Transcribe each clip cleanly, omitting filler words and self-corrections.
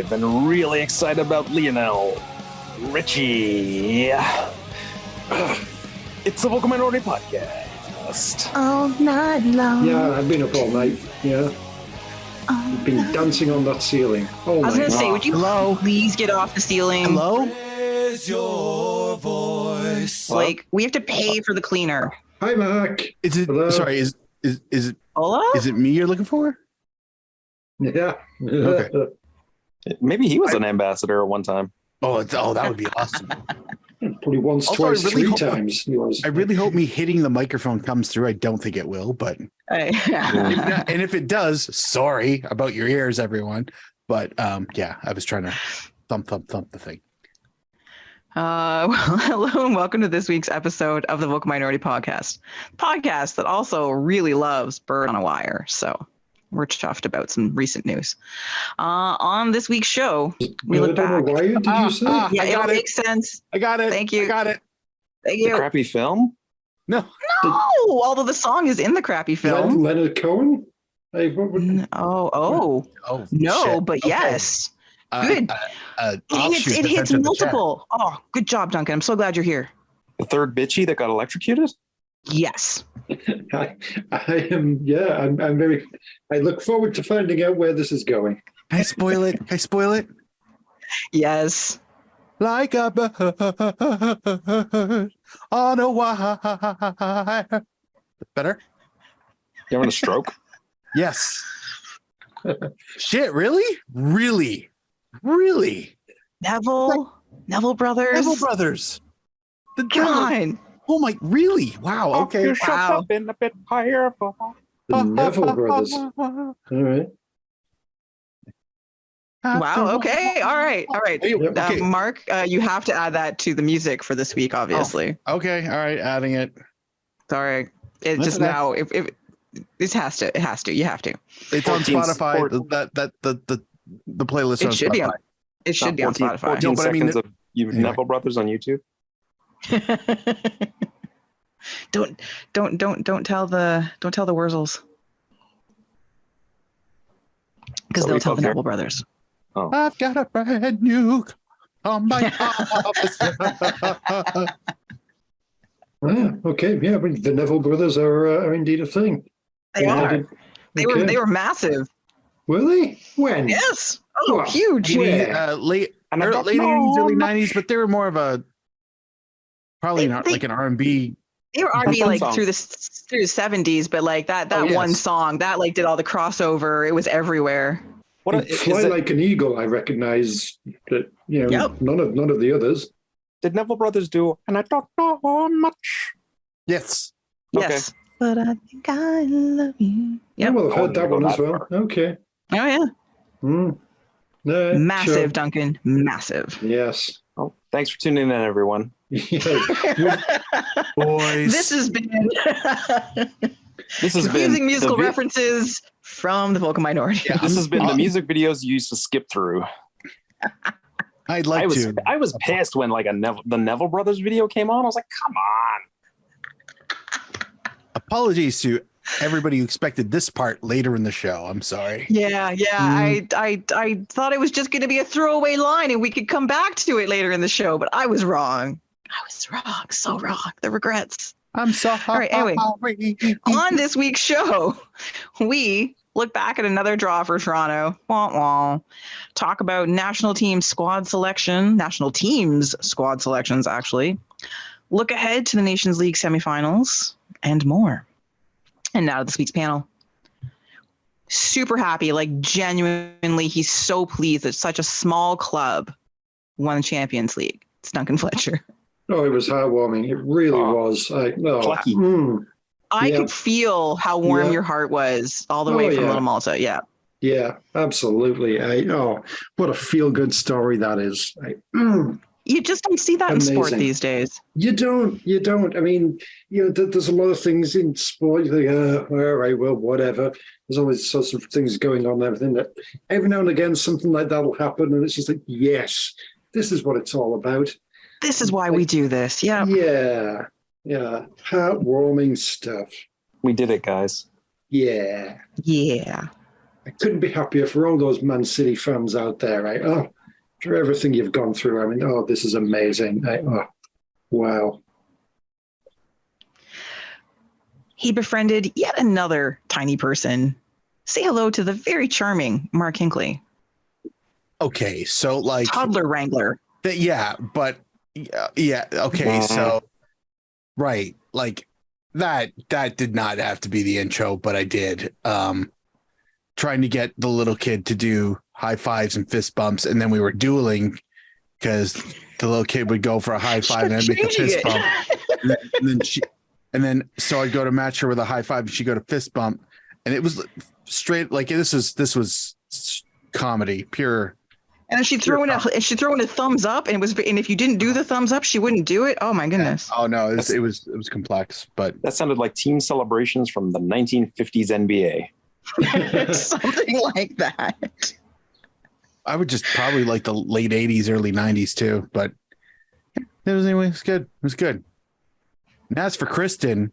I've been really excited about Lionel Richie. It's the Vocal Minority Podcast. All night long. Yeah, I've been up all night. Yeah. I've been dancing on that ceiling all night. I was going to say, would you please get off the ceiling? Hello? Where's your voice? Like, we have to pay for the cleaner. Hi, Mark. Is it? Hello? Sorry. Is it? Hola? Is it me you're looking for? Yeah. Okay. Maybe he was an ambassador at one time. Oh, that would be awesome. Probably once, Also, twice, I really three hope- times. He was. I really hope me hitting the microphone comes through. I don't think it will, but if not, and if it does, sorry about your ears, everyone. But yeah, I was trying to thump the thing. Well, hello and welcome to this week's episode of the Vocal Minority Podcast. Podcast that also really loves Bird on a Wire. So we're chuffed about some recent news. On this week's show, we look back. Why did you say? Yeah, I it got it. makes sense. I got it. Thank you. I got it. Thank The you. crappy film? No. No, although the song is in the crappy film. Leonard Cohen? Hey, what would... Oh, no, shit. but Okay. yes. Good. It hits multiple. Oh, good job, Duncan. I'm so glad you're here. The third bitchy that got electrocuted? Yes. I am. Yeah, I'm very. I look forward to finding out where this is going. Can I spoil it? Can I spoil it? Yes. Like a bird on a wire. Better? You having a stroke? Yes. Shit, really? Really? Neville Brothers. Neville Brothers. The God. Oh my, really? Wow. Okay. You shut Wow. up in a bit higher. The Neville brothers. All right. Wow. Okay. All right. Okay. Mark, you have to add that to the music for this week, obviously. Okay. All right. Adding it. Sorry. It just okay. now. If this has to. It has to. You have to. It's on 14 Spotify. The playlist. It should be on. It should be on 14 Spotify. No, but I mean, seconds of you anyway. Neville Brothers on YouTube? Don't tell the Wurzels. Because So they'll we tell both the hear- Neville Brothers. Oh. I've got a brand new on my office. Okay. Yeah, but the Neville brothers are indeed a thing. They Yeah, are. They were massive. Were they? When? Yes. Oh, Wow. huge. Where? Late And I don't late 80s, early know. 90s, but they were more of a probably not like an R&B. They were R&B Fun like song. through the 70s, but like that Oh, yes. one song that like did all the crossover. It was everywhere. What And is Fly it, Like an Eagle, I recognize that, you know, Yep. none of the others. did Neville Brothers do? And I don't know much. Yes. Okay. Yes. But I think I love you. Yeah, Yep. well, I've Oh, heard that you go one as that well. far. Okay. Oh yeah. No, Massive, sure. Duncan. Massive. Yes. Oh, thanks for tuning in, everyone. Yeah. Boys. This has been This has been confusing musical the vi- references from the vocal minority. Yeah. This has been the music videos you used to skip through. I'd like to. I was pissed when like the Neville Brothers video came on. I was like, come on. Apologies to everybody who expected this part later in the show. I'm sorry. Yeah. I thought it was just going to be a throwaway line and we could come back to it later in the show, but I was wrong. So wrong. The regrets. I'm sorry. All right, anyway. On this week's show, we look back at another draw for Toronto. Wah, wah. Talk about national teams squad selections, actually. Look ahead to the Nations League semifinals and more. And now to this week's panel. Super happy, like genuinely, he's so pleased that such a small club won the Champions League. It's Duncan Fletcher. Oh, it was heartwarming. It really was. Plucky. I Yeah. could feel how warm Yeah. your heart was all the Oh, way from yeah. Little Malta. Yeah. Yeah, absolutely. What a feel-good story that is. You just don't see that in sport Amazing. these days. You don't. I mean, there's a lot of things in sport. You think, all right, well, whatever. There's always sorts of things going on and everything. That every now and again, something like that will happen, and it's just like, yes, this is what it's all about. This is why we do this. Yeah. Yeah, heartwarming stuff. We did it, guys. Yeah. Yeah. I couldn't be happier for all those Man City fans out there, right? Oh, for everything you've gone through. I mean, oh, this is amazing. Oh, wow. He befriended yet another tiny person. Say hello to the very charming Mark Hinckley. Okay, so like toddler wrangler. Yeah, but yeah. Okay, so right, like that did not have to be the intro, but I did. Trying to get the little kid to do high fives and fist bumps, and then we were dueling because the little kid would go for a high five and I'd make a fist bump, and then so I'd go to match her with a high five and she'd go to fist bump, and it was straight like this was comedy pure. And then she'd throw in a thumbs up, and if you didn't do the thumbs up, she wouldn't do it. Oh my goodness! Oh no, it was complex, but that sounded like team celebrations from the 1950s NBA. Something like that. I would just probably like the late 80s, early 90s too, but it was good. It was good. And as for Kristin,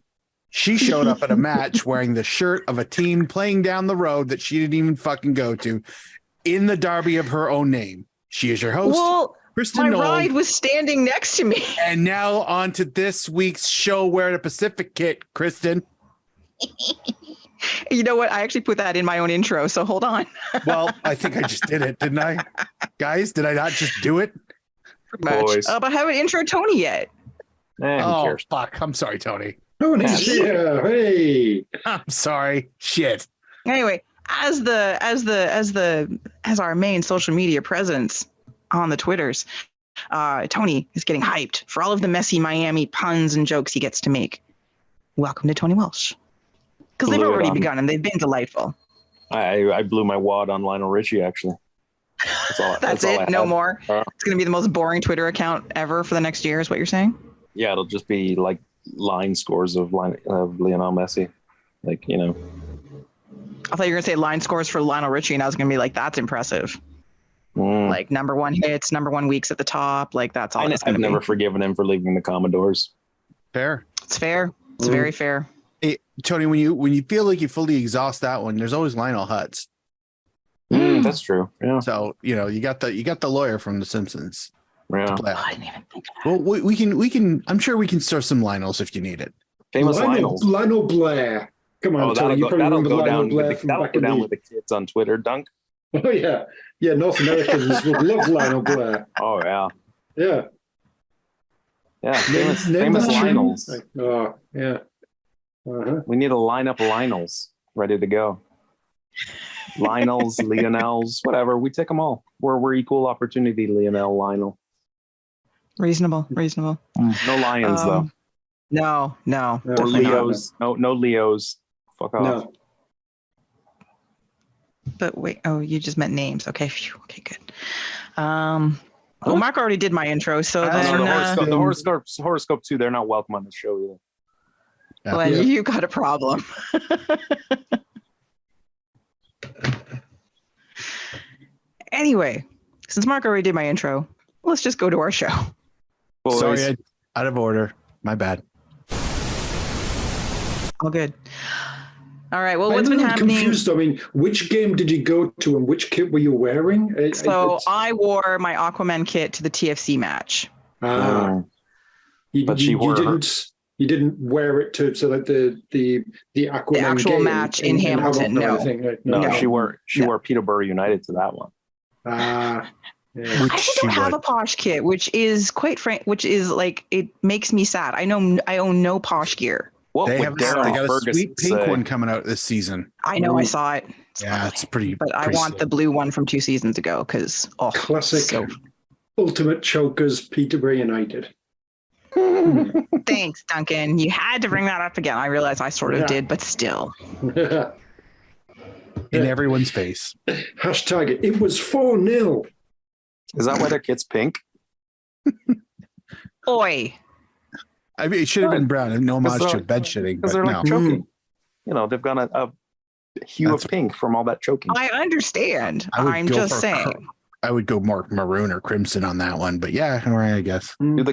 she showed up at a match wearing the shirt of a team playing down the road that she didn't even fucking go to in the derby of her own name. She is your host. Well, Kristin my Knoll, ride was standing next to me. And now on to this week's show, Wear the Pacific Kit, Kristin. You know what? I actually put that in my own intro, so hold on. Well, I think I just did it, didn't I? Guys, did I not just do it? Boys. But I haven't intro Tony yet. Who cares? Fuck. I'm sorry, Tony. Tony's here. Hey. I'm sorry. Shit. Anyway, as our main social media presence on the Twitters, Tony is getting hyped for all of the messy Miami puns and jokes he gets to make. Welcome to Tony Welsh. Because they've already begun and they've been delightful. I blew my wad on Lionel Richie, actually. That's it. No more. It's going to be the most boring Twitter account ever for the next year, is what you're saying? Yeah, it'll just be like line scores of Lionel Messi. Like, you know. I thought you were going to say line scores for Lionel Richie, and I was going to be like, that's impressive. Like number one hits, number one weeks at the top. Like, that's all. I've never forgiven him for leaving the Commodores. Fair. It's fair. It's very fair. Hey, Tony, when you feel like you fully exhaust that one, there's always Lionel Hutz. That's true. Yeah. So you got the lawyer from The Simpsons. Yeah. I didn't even think of that. Well, we can. I'm sure we can source some Lionels if you need it. Famous Lionels. Lionel Blair. Come on, Tony. You probably remember Lionel Blair from back in with the kids on Twitter, Dunk. Oh yeah, yeah. North Americans would love Lionel Blair. Oh yeah. Yeah. Yeah. Famous Lionels. Oh yeah. We need a lineup of Lionels ready to go. Lionels, Lionels, whatever. We take them all. We're equal opportunity, Lionel. Reasonable. No Lions though. No. Or Leos. No Leos. Fuck off. No. But wait, you just meant names. Okay, phew. Okay, good. Well, Mark already did my intro, so then the horoscope too. They're not welcome on the show either. Well, you got a problem. Anyway, since Mark already did my intro, let's just go to our show. Boys. Sorry, out of order. My bad. All good. All right. Well, what's been happening? Confused. I mean, which game did you go to, and which kit were you wearing? I wore my Aquaman kit to the TFC match. You didn't wear it to like the Aquaman the actual game match in Hamilton. No, she wore Peterborough United to that one. Yeah. I actually don't have a posh kit, which is which is like, it makes me sad. I own no posh gear. They got a sweet pink one coming out this season. I know. I saw it. It's pretty. But I want the blue one from 2 seasons ago because classic ultimate chokers Peterborough United. Thanks, Duncan. You had to bring that up again. I realize I sort of did, but still. In everyone's face. Hashtag it was 4-0. Is that why their kit's pink? Oi. I mean, it should have been brown. No homage to bed shitting. Because they're like choking. You know, they've got a hue of pink from all that choking. I understand. I'm just saying. I would go more maroon or crimson on that one, but yeah, all right, I guess. Do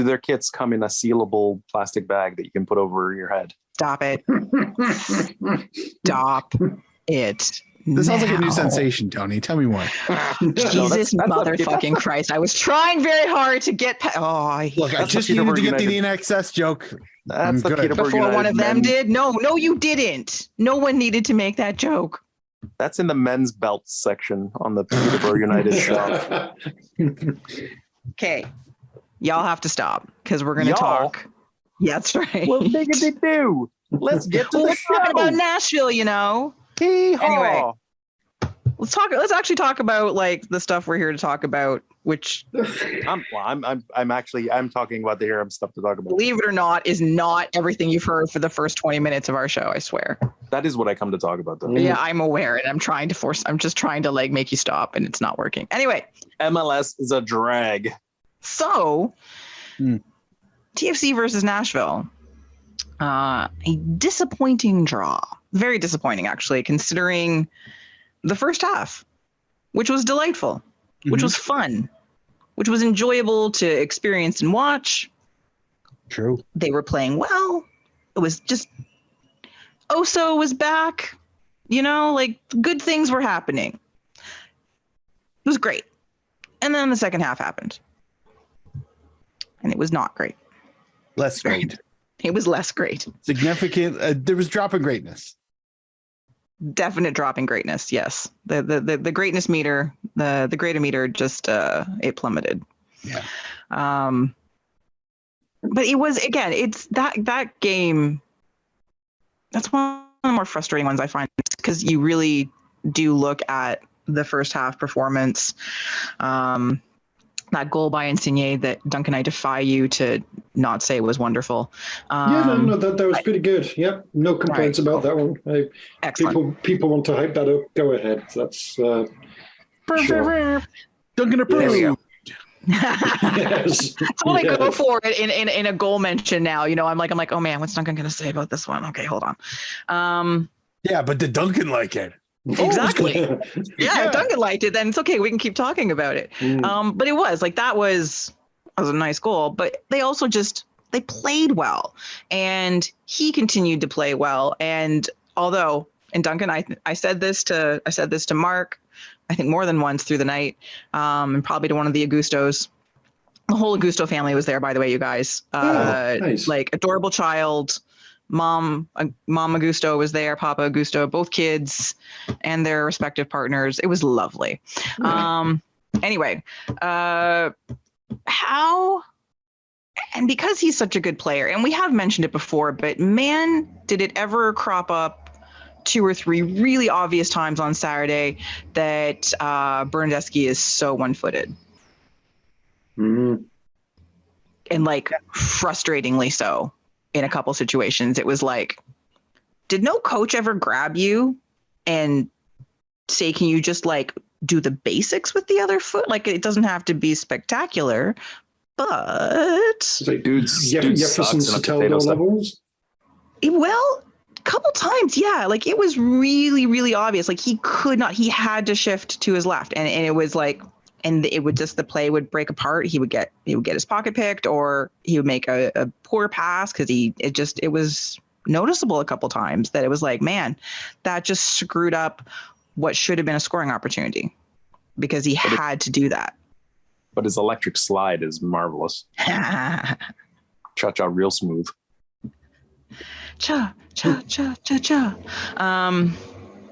their kits come in a sealable plastic bag that you can put over your head? Stop it. Stop it. This sounds like a new now. sensation, Tony. Tell me more. Jesus that's not- motherfucking Christ. I was trying very hard to get Look, I That's just the needed to Peterborough get the United. NXS joke. That's I'm the good. Peterborough before United one of them men- did. No, you didn't. No one needed to make that joke. That's in the men's belt section on the Peterborough United shop. Okay. Y'all have to stop because we're going to Y'all? talk. Yeah, that's right. What big did they do? Let's get to Well, the we're talking about show. Nashville, you know. Hee-haw. Anyway. Let's actually talk about like the stuff we're here to talk about, which I'm talking about the Harem stuff to talk about. believe it or not is not everything you've heard for the first 20 minutes of our show, I swear. That is what I come to talk about, though. Yeah, I'm aware, and I'm just trying to like make you stop, and it's not working. Anyway, MLS is a drag. so TFC versus Nashville. A disappointing draw. Very disappointing, actually, considering the first half, which was delightful, which was fun, which was enjoyable to experience and watch. True. They were playing well. It was just Oso was back, you know, like good things were happening. It was great. And then the second half happened. And it was not great. Less great. It was less great. Significant. There was drop in greatness. Definite drop in greatness. Yes. The greatness meter, the greater meter just it plummeted. Yeah. But it was, again, it's that game. That's one of the more frustrating ones I find, because you really do look at the first half performance. That goal by Insigne that Duncan, I defy you to not say was wonderful. That was pretty good. Yep, no complaints about that one. Excellent. People want to hype that up. Go ahead. That's sure. Duncan approved. Yes. That's what I go for in a goal mention now. You know, I'm like, oh man, what's Duncan gonna say about this one? Okay, hold on. Yeah, but did Duncan like it? Exactly. Yeah. If Duncan liked it, then it's okay. We can keep talking about it. But it was like that was a nice goal. But they also they played well, and he continued to play well. And although, and Duncan, I said this to Mark, I think more than once through the night, and probably to one of the Augustos. The whole Augusto family was there, by the way, you guys. Nice. Like adorable child. Mom Augusto was there, Papa Augusto, both kids and their respective partners. It was lovely. Anyway, how, and because he's such a good player, and we have mentioned it before, but man, did it ever crop up 2 or 3 really obvious times on Saturday that Bernardeschi is so one-footed. And like frustratingly so. In a couple situations, it was like, did no coach ever grab you and say, can you just like do the basics with the other foot? Like, it doesn't have to be spectacular, but Dude's Jefferson sucks in a Sotelo potato stuff. levels. well, a couple times, yeah. Like it was really, really obvious. Like he had to shift to his left, and it was like, and it would just, the play would break apart. He would get his pocket picked, or he would make a poor pass because it was noticeable a couple times that it was like, man, that just screwed up what should have been a scoring opportunity because he had to do that. But his electric slide is marvelous. Cha-cha real smooth. Cha, cha, cha, cha, cha.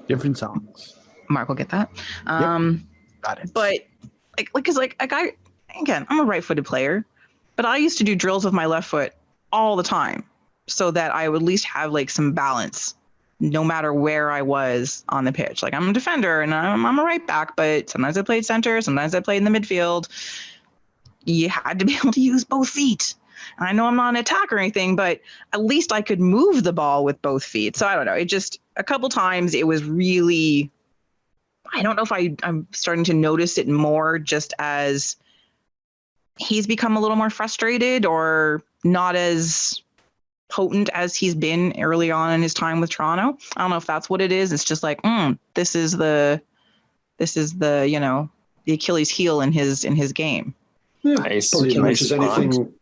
Different songs. Mark will get that. Got it. But because I'm a right-footed player, but I used to do drills with my left foot all the time so that I would at least have like some balance no matter where I was on the pitch. Like I'm a defender and I'm a right back, but sometimes I played center, sometimes I played in the midfield. You had to be able to use both feet. And I know I'm not an attacker or anything, but at least I could move the ball with both feet. So I don't know. It just, a couple times it was really, I don't know if I'm starting to notice it more just as he's become a little more frustrated or not as potent as he's been early on in his time with Toronto. I don't know if that's what it is. It's just like, this is the the Achilles heel in his game. Yeah, Nice. probably as much as anything.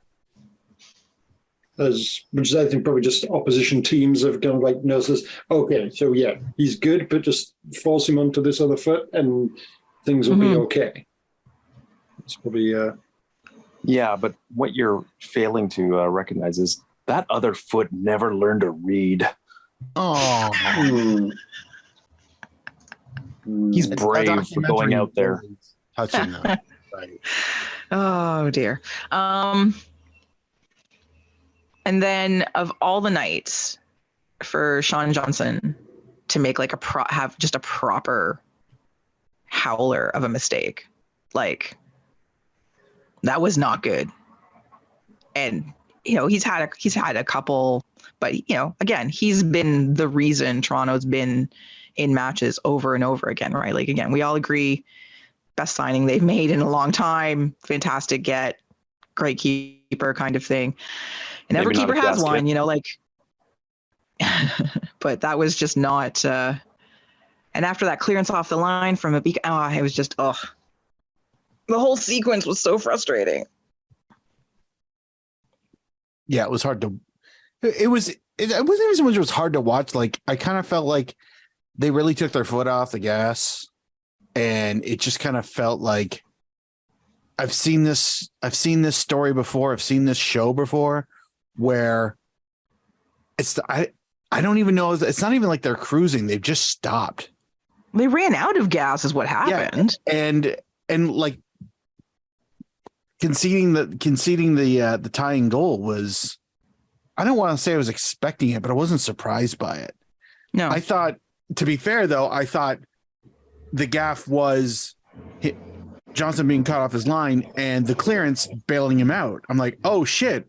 as much as anything, probably just opposition teams have kind of like noticed, okay, so yeah, he's good, but just force him onto this other foot and things will be okay. It's probably... Yeah, but what you're failing to recognize is that other foot never learned to read. Oh, He's brave for going out there. Touching them. Right. Oh dear. And then of all the nights for Sean Johnson to make like have just a proper howler of a mistake, like that was not good. And he's had a couple, but again, he's been the reason Toronto's been in matches over and over again, right? Like again, we all agree, best signing they've made in a long time, fantastic get, great keeper kind of thing. And every keeper has one, like but that was just not and after that clearance off the line from it was just the whole sequence was so frustrating. Yeah, it was hard to. It wasn't even so much it was hard to watch. Like I kind of felt like they really took their foot off the gas, and it just kind of felt like I've seen this story before. I've seen this show before, where I don't even know. It's not even like they're cruising. They've just stopped. They ran out of gas, is what happened. Yeah, and like. Conceding the tying goal was, I don't want to say I was expecting it, but I wasn't surprised by it. No, I thought, to be fair though, I thought the gaff was Johnson being cut off his line and the clearance bailing him out. I'm like, oh shit,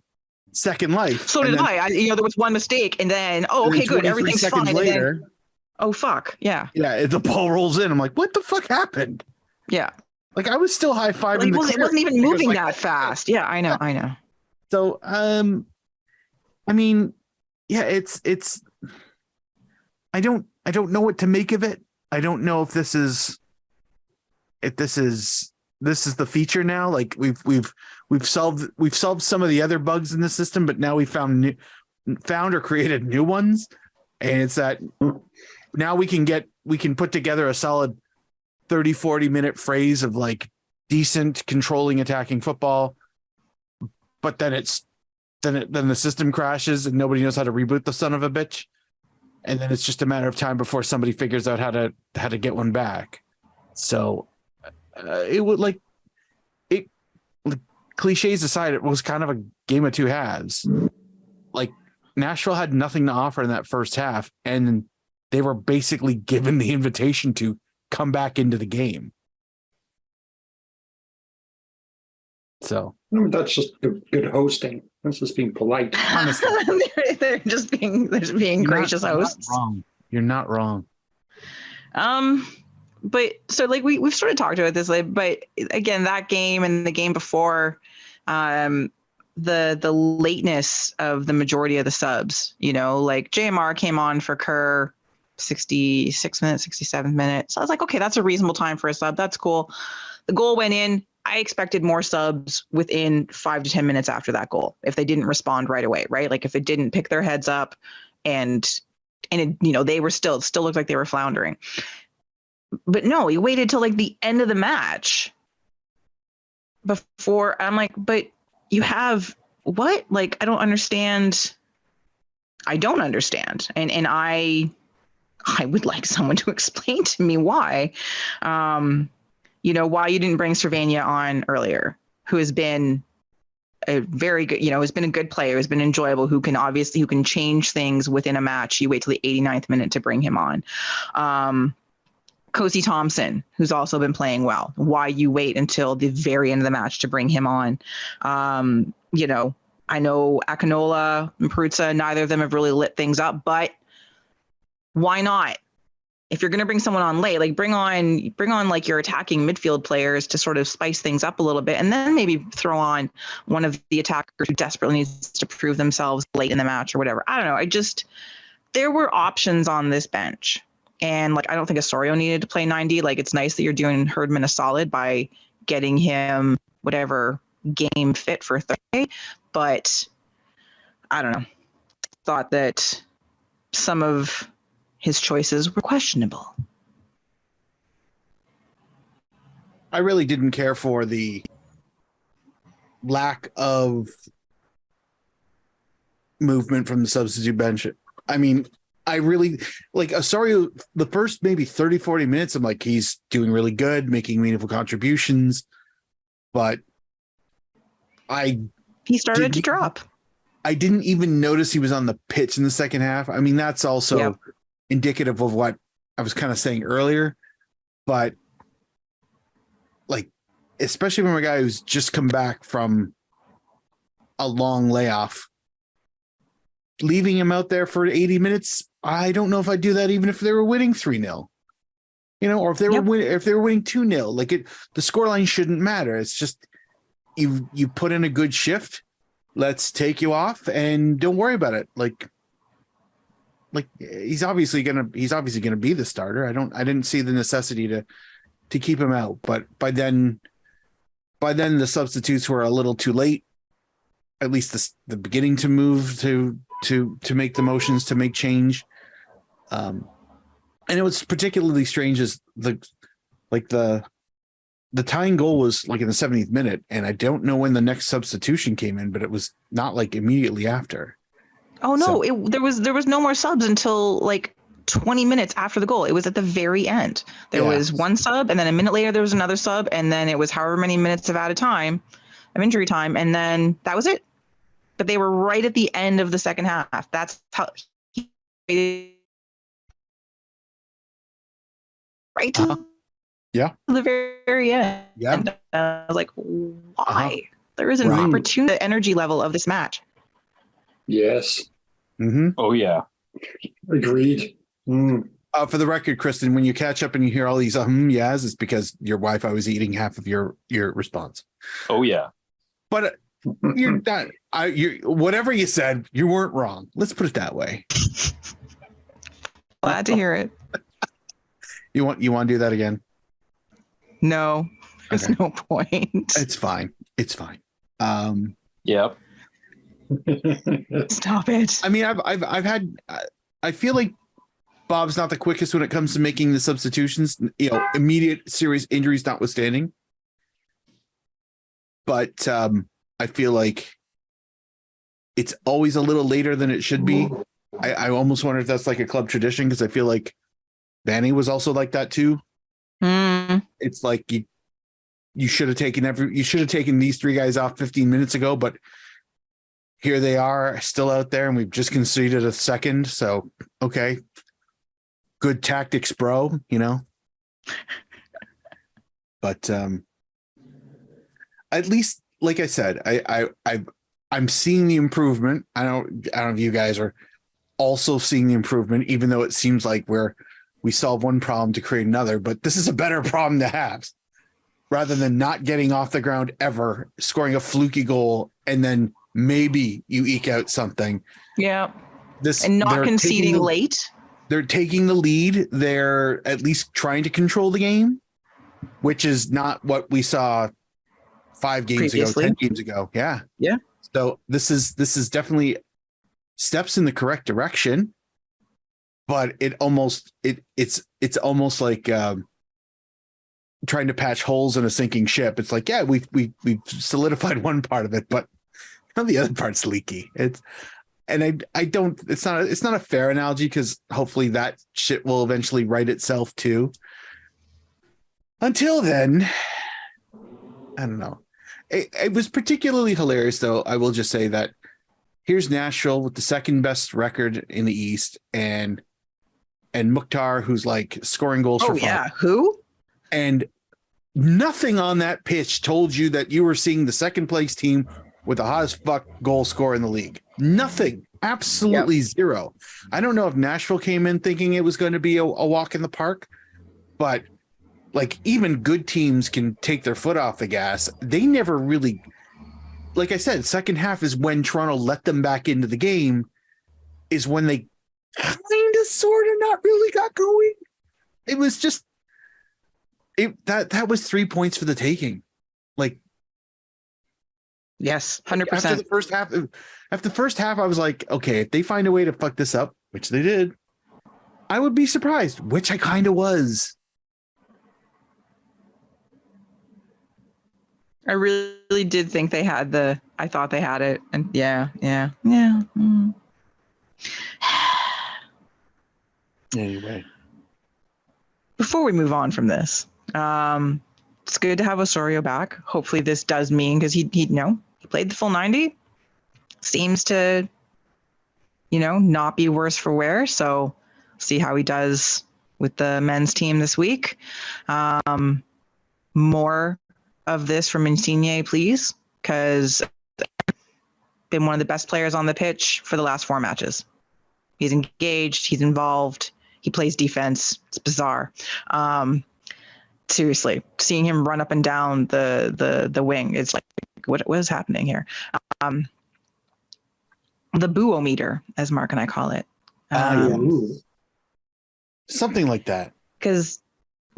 second life. So did I. There was one mistake, and then okay, good, everything's fine. Later, and then, oh fuck, yeah, the ball rolls in. I'm like, what the fuck happened? Yeah. Like I was still high-fiving. It wasn't even moving that fast. Yeah, I know. So, I mean, yeah, it's. I don't know what to make of it. I don't know if this is the feature now. Like we've solved some of the other bugs in the system, but now we found or created new ones, and it's that now we can put together a solid 30-40 minute phrase of like decent controlling attacking football, but then then the system crashes and nobody knows how to reboot the son of a bitch, and then it's just a matter of time before somebody figures out how to get one back. So it would like cliches aside, it was kind of a game of two halves. Like Nashville had nothing to offer in that first half, and they were basically given the invitation to come back into the game. So that's just good hosting. That's just being polite. Honestly, they're just being gracious hosts. You're not wrong. But so like we've sort of talked about this, like, but again, that game and the game before, the lateness of the majority of the subs. Like JMR came on for Kerr 66 minutes, 67 minutes. So I was like, okay, that's a reasonable time for a sub. That's cool. The goal went in. I expected more subs within 5 to 10 minutes after that goal if they didn't respond right away, right? Like if it didn't pick their heads up and it, they were still looked like they were floundering. But no, he waited till like the end of the match before. I'm like, but you have what? Like, I don't understand. And I would like someone to explain to me why, why you didn't bring Cervania on earlier, who has been a very good, has been a good player, has been enjoyable, who can change things within a match. You wait till the 89th minute to bring him on. Cozy Thompson, who's also been playing well. Why you wait until the very end of the match to bring him on? I know Akinola and Peruzza, neither of them have really lit things up, but why not? If you're going to bring someone on late, like bring on like your attacking midfield players to sort of spice things up a little bit, and then maybe throw on one of the attackers who desperately needs to prove themselves late in the match or whatever. I don't know. There were options on this bench, and like I don't think Osorio needed to play 90. Like it's nice that you're doing Herdman a solid by getting him whatever game fit for Thursday, but I don't know, thought that some of his choices were questionable. I really didn't care for the lack of movement from the substitute bench. I mean, I really like Osorio, the first maybe 30, 40 minutes, I'm like, he's doing really good, making meaningful contributions. But He started to drop. I didn't even notice he was on the pitch in the second half. I mean, that's also indicative of what I was kind of saying earlier. But like, especially from a guy who's just come back from a long layoff, leaving him out there for 80 minutes, I don't know if I'd do that even if they were winning 3-0. You know, or if they were winning 2-0. Like the scoreline shouldn't matter. It's just you put in a good shift. Let's take you off and don't worry about it. Like he's obviously gonna be the starter. I didn't see the necessity to keep him out. But by then the substitutes were a little too late. At least the beginning to move to make the motions to make change. And it was particularly strange as the tying goal was like in the 70th minute, and I don't know when the next substitution came in, but it was not like immediately after. Oh no, there was no more subs until like 20 minutes after the goal. It was at the very end. There was one sub, and then a minute later there was another sub, and then it was however many minutes of injury time, and then that was it. But they were right at the end of the second half. That's how he right to the very end. Yeah. And I was like, why? There is an opportunity, the energy level of this match. Yes. Mm-hmm. Oh, yeah. Agreed. Mm. For the record, Kristin, when you catch up and you hear all these yeahs, it's because your Wi-Fi was eating half of your response. Oh, yeah. But you're not. Whatever you said, you weren't wrong. Let's put it that way. Glad to hear it. You want to do that again? No, there's no point. It's fine. Yep. Stop it. I mean, I've had. I feel like Bob's not the quickest when it comes to making the substitutions. You know, immediate serious injuries notwithstanding. But I feel like it's always a little later than it should be. I almost wonder if that's like a club tradition, because I feel like Vanny was also like that too. It's like you should have taken these three guys off 15 minutes ago, but here they are still out there, and we've just conceded a second. So okay, good tactics, bro. You know, but at least, like I said, I'm seeing the improvement. I don't know if you guys are also seeing the improvement, even though it seems like we solve one problem to create another, but this is a better problem to have, rather than not getting off the ground ever, scoring a fluky goal, and then maybe you eke out something. Yeah. And not conceding late. They're taking the lead. They're at least trying to control the game, which is not what we saw 5 games previously. ago, 10 games ago. Yeah. Yeah. So this is definitely steps in the correct direction, but it's almost like trying to patch holes in a sinking ship. It's like, yeah, we've solidified one part of it, but the other part's leaky. It's not a fair analogy, because hopefully that shit will eventually right itself too. Until then, I don't know. It was particularly hilarious, though. I will just say that here's Nashville with the second best record in the East, and Mukhtar, who's like scoring goals for fun. Yeah, who? And nothing on that pitch told you that you were seeing the second place team with the hottest fuck goal scorer in the league. Nothing. Absolutely zero. I don't know if Nashville came in thinking it was going to be a walk in the park, but like, even good teams can take their foot off the gas. They never really, like I said, second half is when Toronto let them back into the game, is when they kind of sort of not really got going. It was just that was 3 points for the taking. Like, Yes, After 100%. the first half, I was like, okay, if they find a way to fuck this up, which they did, I would be surprised, which I kind of was. I really did think they had I thought they had it. And yeah. Mm. Anyway. Before we move on from this, it's good to have Osorio back. Hopefully this does mean, because he played the full 90. Seems to, not be worse for wear. So see how he does with the men's team this week. More of this from Insigne, please, because been one of the best players on the pitch for the last 4 matches. He's engaged, he's involved, he plays defense. It's bizarre. Seriously, seeing him run up and down the wing, it's like, what is happening here? The boo-o-meter, as Mark and I call it. Something like that. Because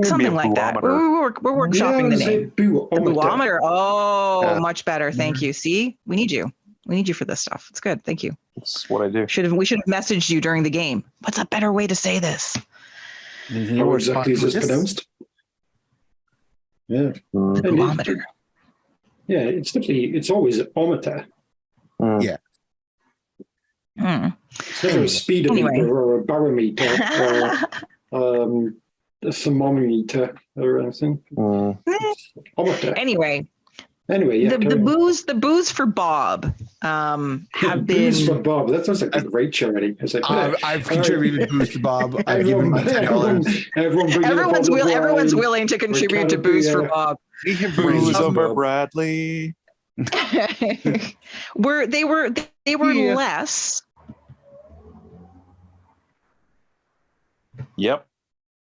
something like that. We're workshopping the name. The boo-ometer. Oh, much better. Thank you. See, we need you. We need you for this stuff. It's good. Thank you. That's what I do. We should have messaged you during the game. What's a better way to say this? How exactly is this pronounced? Yeah. The boo-ometer. Yeah, it's always ometer. Yeah. It's never a speedometer or a barometer or a thermometer or anything. Ometer. Anyway, yeah. The booze for Bob have been. Booze for Bob. That sounds like a great charity. I've contributed booze to Bob. I've given my everyone's willing to contribute to booze for Bob. We have booze over Bradley. They were less. Yep.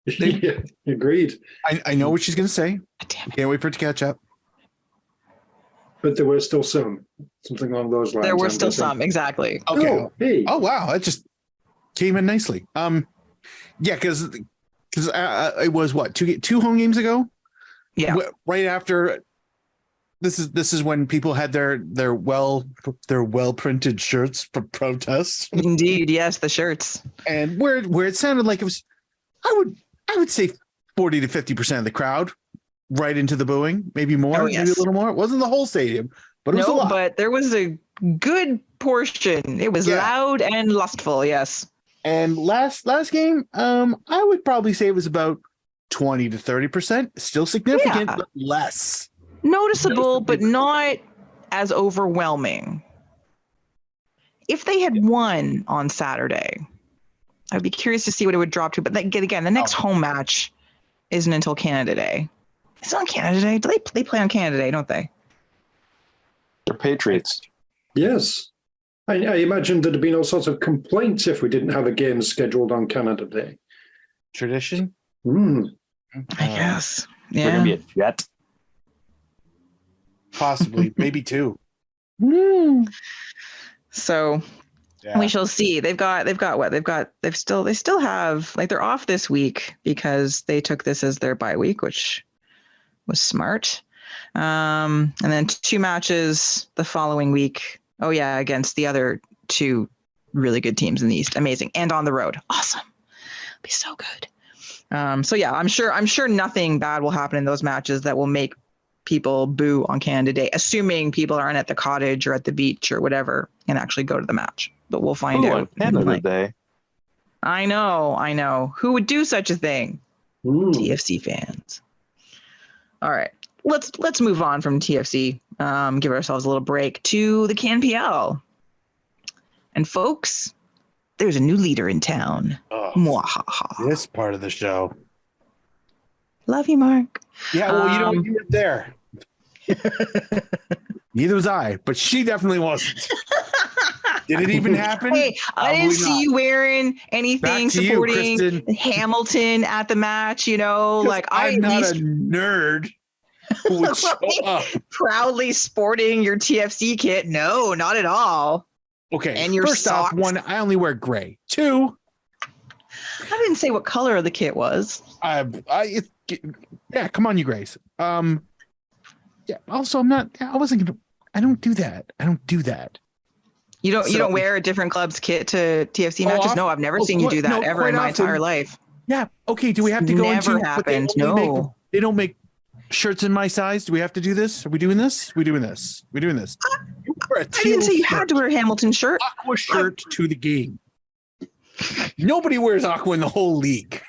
Yeah, agreed. I know what she's going to say. Damn it. Can't wait for it to catch up. But there were still something along those lines. There were still some, exactly. Okay. Oh, hey. Oh wow, that just came in nicely. Yeah, because it was what two home games ago. Yeah. Right after. This is when people had their well printed shirts for protests. Indeed, yes, the shirts. And where it sounded like it was, I would say 40 to 50% of the crowd right into the booing, maybe more, maybe a little more. It wasn't the whole stadium, but it was a lot. But there was a good portion. It was loud and lustful, yes. And last game, I would probably say it was about 20 to 30%. Still significant, but less. Noticeable, but not as overwhelming. If they had won on Saturday, I'd be curious to see what it would drop to. But again, the next home match isn't until Canada Day. It's on Canada Day. Do they play on Canada Day, don't they? They're Patriots. Yes. I imagine there'd have been all sorts of complaints if we didn't have a game scheduled on Canada Day. Tradition? I guess. Yeah. We're going to be a jet. Possibly, maybe 2. So we shall see. They still have, like, they're off this week because they took this as their bye week, which was smart. And then 2 matches the following week. Oh yeah, against the other 2 really good teams in the East. Amazing. And on the road. Awesome. It'll be so good. So yeah, I'm sure nothing bad will happen in those matches that will make people boo on Canada Day, assuming people aren't at the cottage or at the beach or whatever and actually go to the match. But we'll find out. Canada Day. I know. Who would do such a thing? TFC fans. All right. Let's move on from TFC. Give ourselves a little break to the CanPL. And folks, there's a new leader in town. Mwahaha. This part of the show. Love you, Mark. Yeah, well, you were there. Neither was I, but she definitely wasn't. Did it even happen? Hey, I didn't see you wearing anything supporting Hamilton at the match, like I'm not a nerd who would show up. Proudly sporting your TFC kit. No, not at all. Okay, and your first socks. off, 1, I only wear gray. 2, I didn't say what color the kit was. Yeah, come on, you Grace. Yeah. Also, I wasn't gonna. I don't do that. I don't do that. You don't So- wear a different club's kit to TFC matches? No, I've never seen you do that ever in my entire life. Yeah. Okay. Do we have to go Never into? but happened. They don't make shirts in my size. Do we have to do this? Are we doing this? We doing this? We doing this? You wear a I didn't say you teal had to wear a Hamilton shirt. aqua shirt to the game. Nobody wears aqua in the whole league.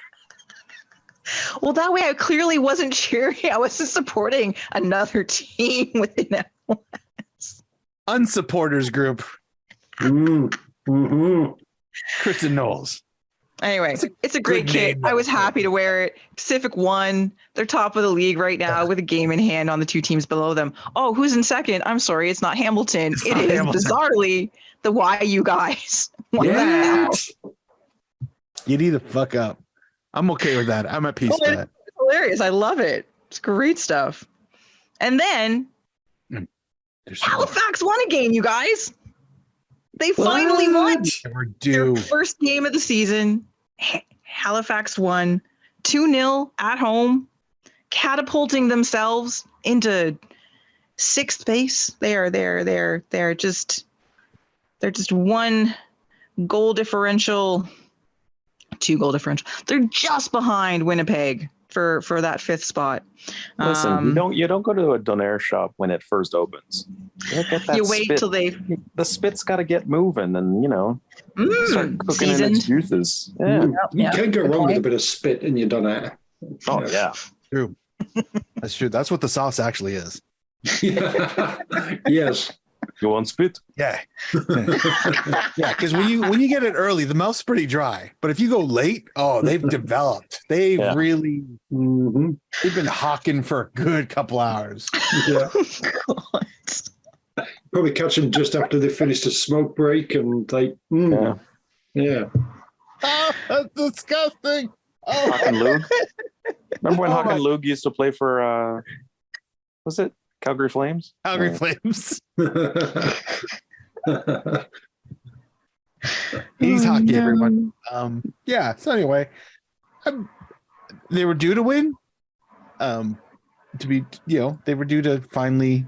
Well, that way I clearly wasn't cheering. I wasn't supporting another team within that. Unsupporters group. Mm-hmm. Kristin Knowles. Anyway, it's a great kit. name, I was happy to wear it. Pacific won. They're top of the league right now with a game in hand on the two teams below them. Oh, who's in second? I'm sorry, it's not Hamilton. It's It not is Hamilton. bizarrely the YU guys. What the Yeah. hell? You need to fuck up. I'm okay with that. I'm at peace with that. It's hilarious. I love it. It's great stuff. And then There's so Halifax won a game, you guys. They finally won. we're due. Their first game of the season. Halifax won 2-0 at home, catapulting themselves into sixth base. They're just one goal differential, 2 goal differential. They're just behind Winnipeg for that 5th spot. Listen, you don't go to a donair shop when it first opens. Get that You wait spit. till they The spit's got to get moving, and start cooking in its seasoned. juices. Yeah. You can't go wrong with a bit of spit in your donair. Oh yeah. True. That's true. That's what the sauce actually is. Yes. You want spit? Yeah. Yeah, because when you get it early, the mouth's pretty dry. But if you go late, they've developed. They've Yeah. really Mm-hmm. they've been hawking for a good couple hours. Yeah. God. Probably catch them just after they finished a smoke break and like, yeah. Oh, that's disgusting. Hawk and Lug. Remember when Hawk and Lug used to play for was it Calgary Flames? Calgary Flames. He's hockey, everyone. Yeah. So anyway, they were due to win. They were due to finally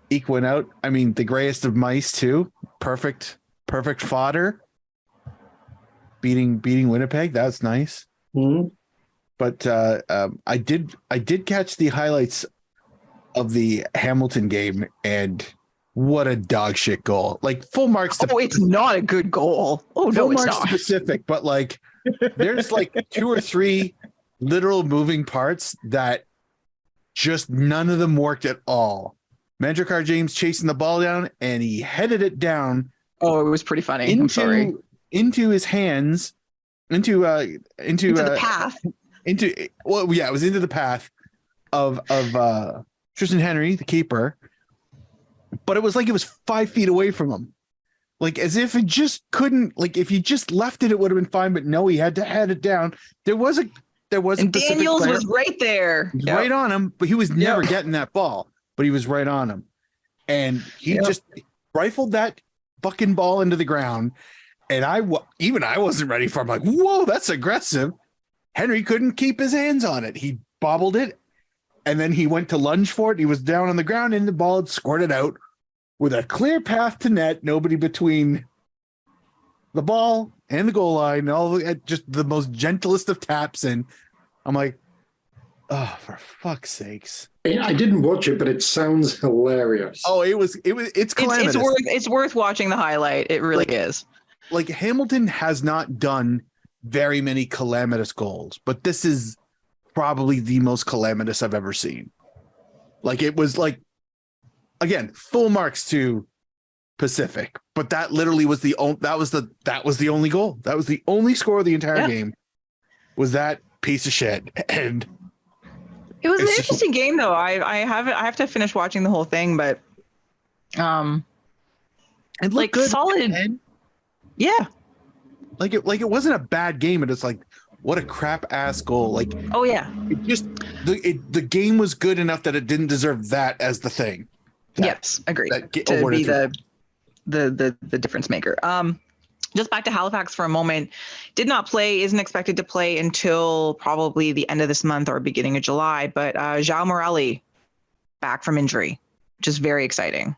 eke one out. I mean, the grayest of mice too. Perfect fodder. Beating Winnipeg. That's nice. Mhm. But I did catch the highlights of the Hamilton game, and what a dog shit goal! Like full marks to It's not a good goal. Oh full no, it's marks not. specific, but like there's like 2 or 3 literal moving parts that just none of them worked at all. Mandrakar James chasing the ball down, and he headed it down Oh, it was pretty funny. I'm sorry. into his hands, into the path. it was into the path of Tristan Henry, the keeper, but it was like it was 5 feet away from him, like as if it just couldn't. Like if he just left it, it would have been fine. But no, he had to head it down. There was a And Pacific Daniels player. was right there. He was Yep. right on him, but he was never getting that ball. But he was right on him, and he just rifled that fucking ball into the ground. And I wasn't ready for him. Like, whoa, that's aggressive. Henry couldn't keep his hands on it. He bobbled it, and then he went to lunge for it. He was down on the ground, and the ball had squirted out with a clear path to net. Nobody between the ball and the goal line. Just the most gentlest of taps, and I'm like, oh, for fuck's sakes! I didn't watch it, but it sounds hilarious. Oh, it's calamitous. It's worth watching the highlight. It really is. Like Hamilton has not done very many calamitous goals, but this is probably the most calamitous I've ever seen. Like it was like, again, full marks to Pacific, but that literally was the only goal. That was the only score of the entire game. Was that piece of shit. And It was an It's just- interesting game, though. I have to finish watching the whole thing, but it looked like good. solid. And Yeah. like it wasn't a bad game, and it's like, what a crap ass goal. Like Oh yeah. it just the game was good enough that it didn't deserve that as the thing. Yes, agreed. that get To awarded be to the difference maker. Just back to Halifax for a moment. Did not play, isn't expected to play until probably the end of this month or beginning of July. But João Morelli back from injury, which is very exciting.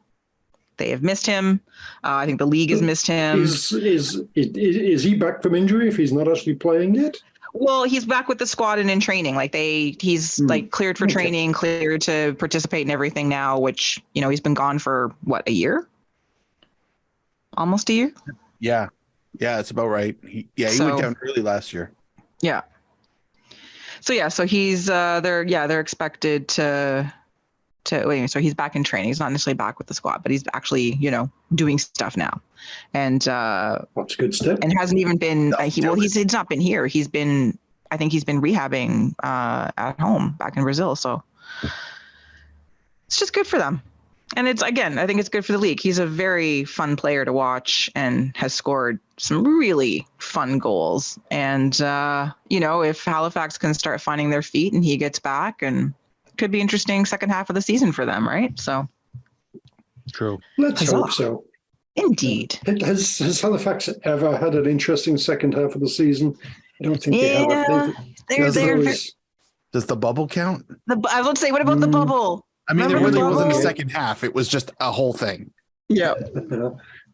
They have missed him. I think the league has missed him. Is he back from injury if he's not actually playing yet? Well, he's back with the squad and in training. Like he's like cleared for training, cleared to participate in everything now, which, he's been gone for a year? Almost a year? Yeah. Yeah, it's about right. He went down early last year. Yeah. So he's they're expected to so he's back in training. He's not necessarily back with the squad, but he's actually, doing stuff now. And that's a good step. And hasn't even been he's not been here. I think he's been rehabbing at home back in Brazil. So it's just good for them. And I think it's good for the league. He's a very fun player to watch and has scored some really fun goals. And if Halifax can start finding their feet and he gets back, and could be interesting second half of the season for them, right? So true. Let's hope so. Indeed. Has Halifax ever had an interesting second half of the season? I don't think they have. Does the bubble count? I was about to say, what about the bubble? I mean, there really wasn't a second half. It was just a whole thing. Yeah.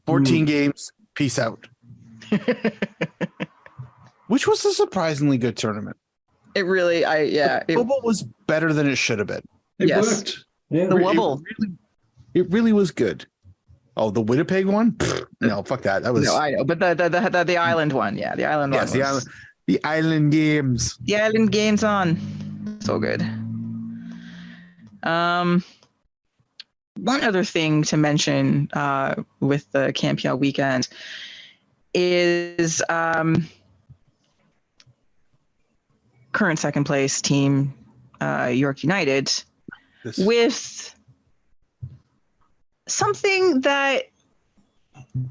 14 games. Peace out. Which was a surprisingly good tournament. It really, Bubble was better than it should have been. It worked. Yeah. The wobble. It really was good. Oh, the Winnipeg one? No, fuck that. That was no, I know, but the island one, the island one. Yes, the island games. The island games on. So good. One other thing to mention with the Campion weekend is current second place team, York United, with something that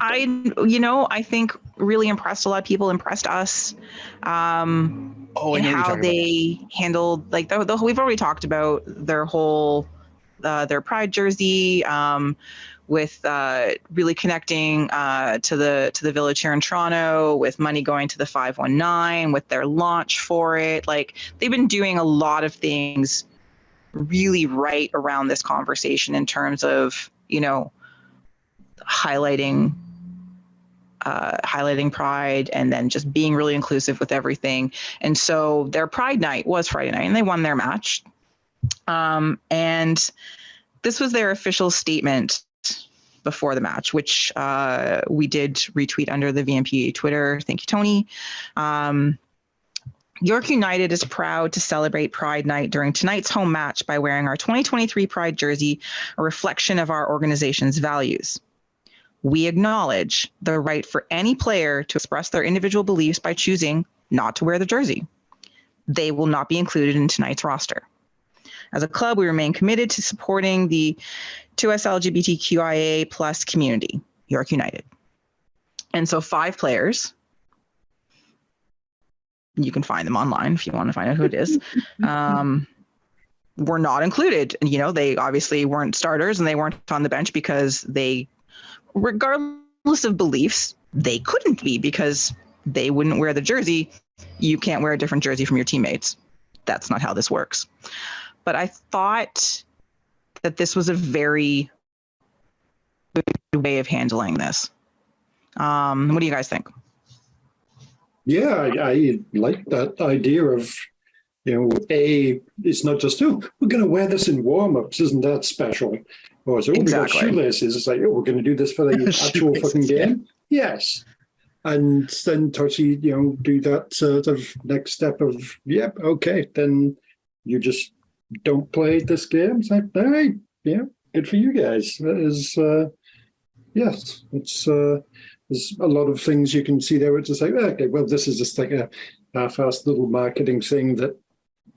I think really impressed a lot of people, impressed us, and how they handled we've already talked about their whole their pride jersey, with really connecting to the village here in Toronto, with money going to the 519, with their launch for it. Like, they've been doing a lot of things really right around this conversation in terms of, highlighting pride, and then just being really inclusive with everything. And so their Pride Night was Friday night, and they won their match. And this was their official statement before the match, which we did retweet under the VMP Twitter. Thank you, Tony. York United is proud to celebrate Pride Night during tonight's home match by wearing our 2023 Pride jersey, a reflection of our organization's values. We acknowledge the right for any player to express their individual beliefs by choosing not to wear the jersey. They will not be included in tonight's roster. As a club, we remain committed to supporting the 2S LGBTQIA plus community, York United. And so 5 players, you can find them online if you want to find out who it is, were not included. And, they obviously weren't starters, and they weren't on the bench because they, regardless of beliefs, they couldn't be, because they wouldn't wear the jersey. You can't wear a different jersey from your teammates. That's not how this works. But I thought that this was a very good way of handling this. What do you guys think? Yeah, I like that idea of, it's not just, we're going to wear this in warm-ups. Isn't that special? Or is it, we got shoelaces. It's like, we're going to do this for the actual fucking game. Yeah. Yes. And then to actually, do that sort of next step of, okay, then you just don't play this game. It's like, all right, good for you guys. That is, yes, it's, there's a lot of things you can see there. It's just like, okay, well, this is just like a half-assed little marketing thing that,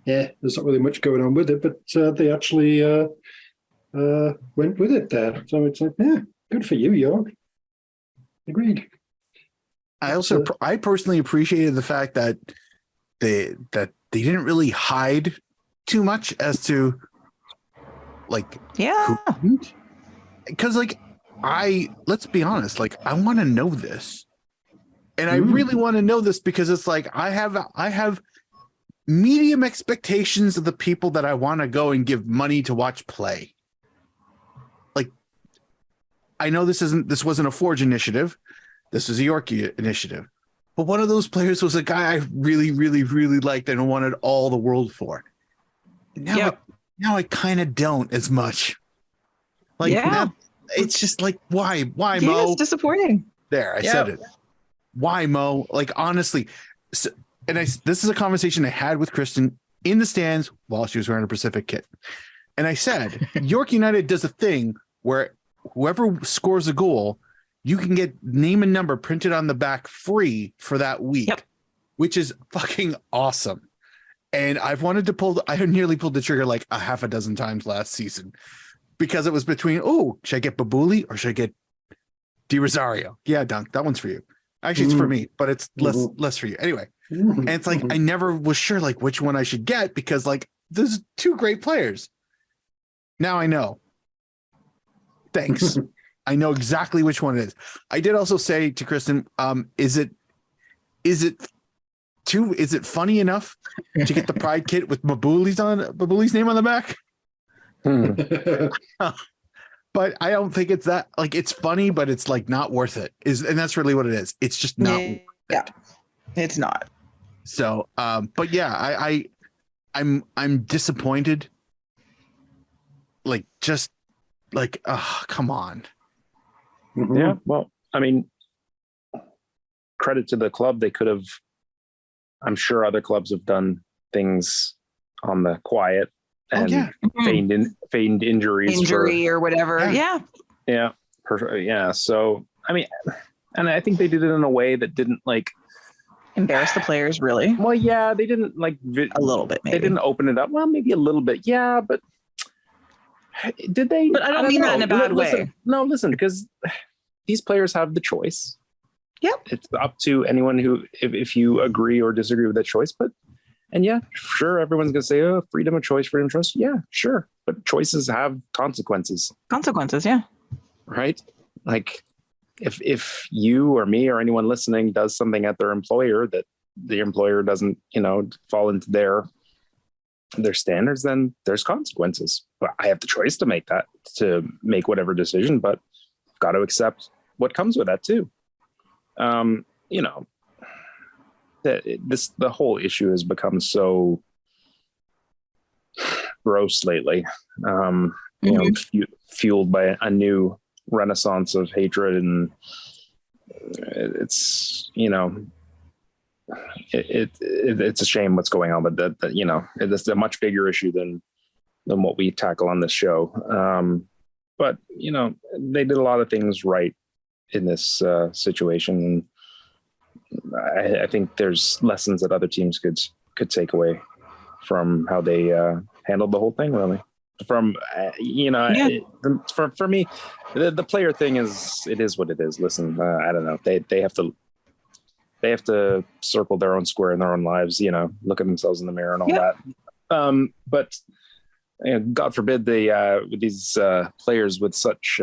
there's not really much going on with it, but they actually went with it there. So it's like, good for you, York. Agreed. I personally appreciated the fact that they didn't really hide too much as to, like, because let's be honest, I want to know this, and I really want to know this because it's like I have medium expectations of the people that I want to go and give money to watch play. Like, I know this wasn't a Forge initiative. This was a Yorkie initiative. But one of those players was a guy I really, really, really liked and wanted all the world for. Now I kind of don't as much. Like, now, it's just like, why, Yeah, Mo? it's disappointing. There, I said it. Why, Mo? Like, honestly, this is a conversation I had with Kristin in the stands while she was wearing a Pacific kit. And I said, York United does a thing where whoever scores a goal, you can get name and number printed on the back free for that week, which is fucking awesome. And I nearly pulled the trigger like a half a dozen times last season because it was between, should I get Babuli or should I get Di Rosario? Yeah, Dunk, that one's for you. Actually, it's for me, but it's less for you. Anyway, and it's like I never was sure like which one I should get because like there's two great players. Now I know. Thanks. I know exactly which one it is. I did also say to Kristin, is it funny enough to get the Pride kit with Babuli's name on the back? But I don't think it's that. Like, it's funny, but it's like not worth it. And that's really what it is. It's just not. Yeah, it's not. So, but yeah, I'm disappointed. Like, just like, come on. Yeah, well, I mean, credit to the club. They could have. I'm sure other clubs have done things on the quiet and feigned injuries, or whatever. Yeah. So I mean, and I think they did it in a way that didn't like embarrass the players, really. Well, yeah, they didn't like a little bit. Maybe they didn't open it up. Well, maybe a little bit. Yeah, but did they? But I don't mean that in a bad way. No, listen, because these players have the choice. Yep. It's up to anyone who, if you agree or disagree with that choice. But, and yeah, sure, everyone's going to say, freedom of choice, freedom of choice. Yeah, sure. But choices have consequences. Consequences, yeah. Right? Like, if you or me or anyone listening does something at their employer that the employer doesn't, fall into their standards, then there's consequences. But I have the choice to make whatever decision, but I've got to accept what comes with that too. The whole issue has become so gross lately. Fueled by a new renaissance of hatred, and it's it's a shame what's going on, but that it's a much bigger issue than what we tackle on this show. But they did a lot of things right in this situation, and I think there's lessons that other teams could take away from how they handled the whole thing. Really, from for me, the player thing is what it is. Listen, I don't know. They have to circle their own square in their own lives. Look at themselves in the mirror and all that. But God forbid these players with such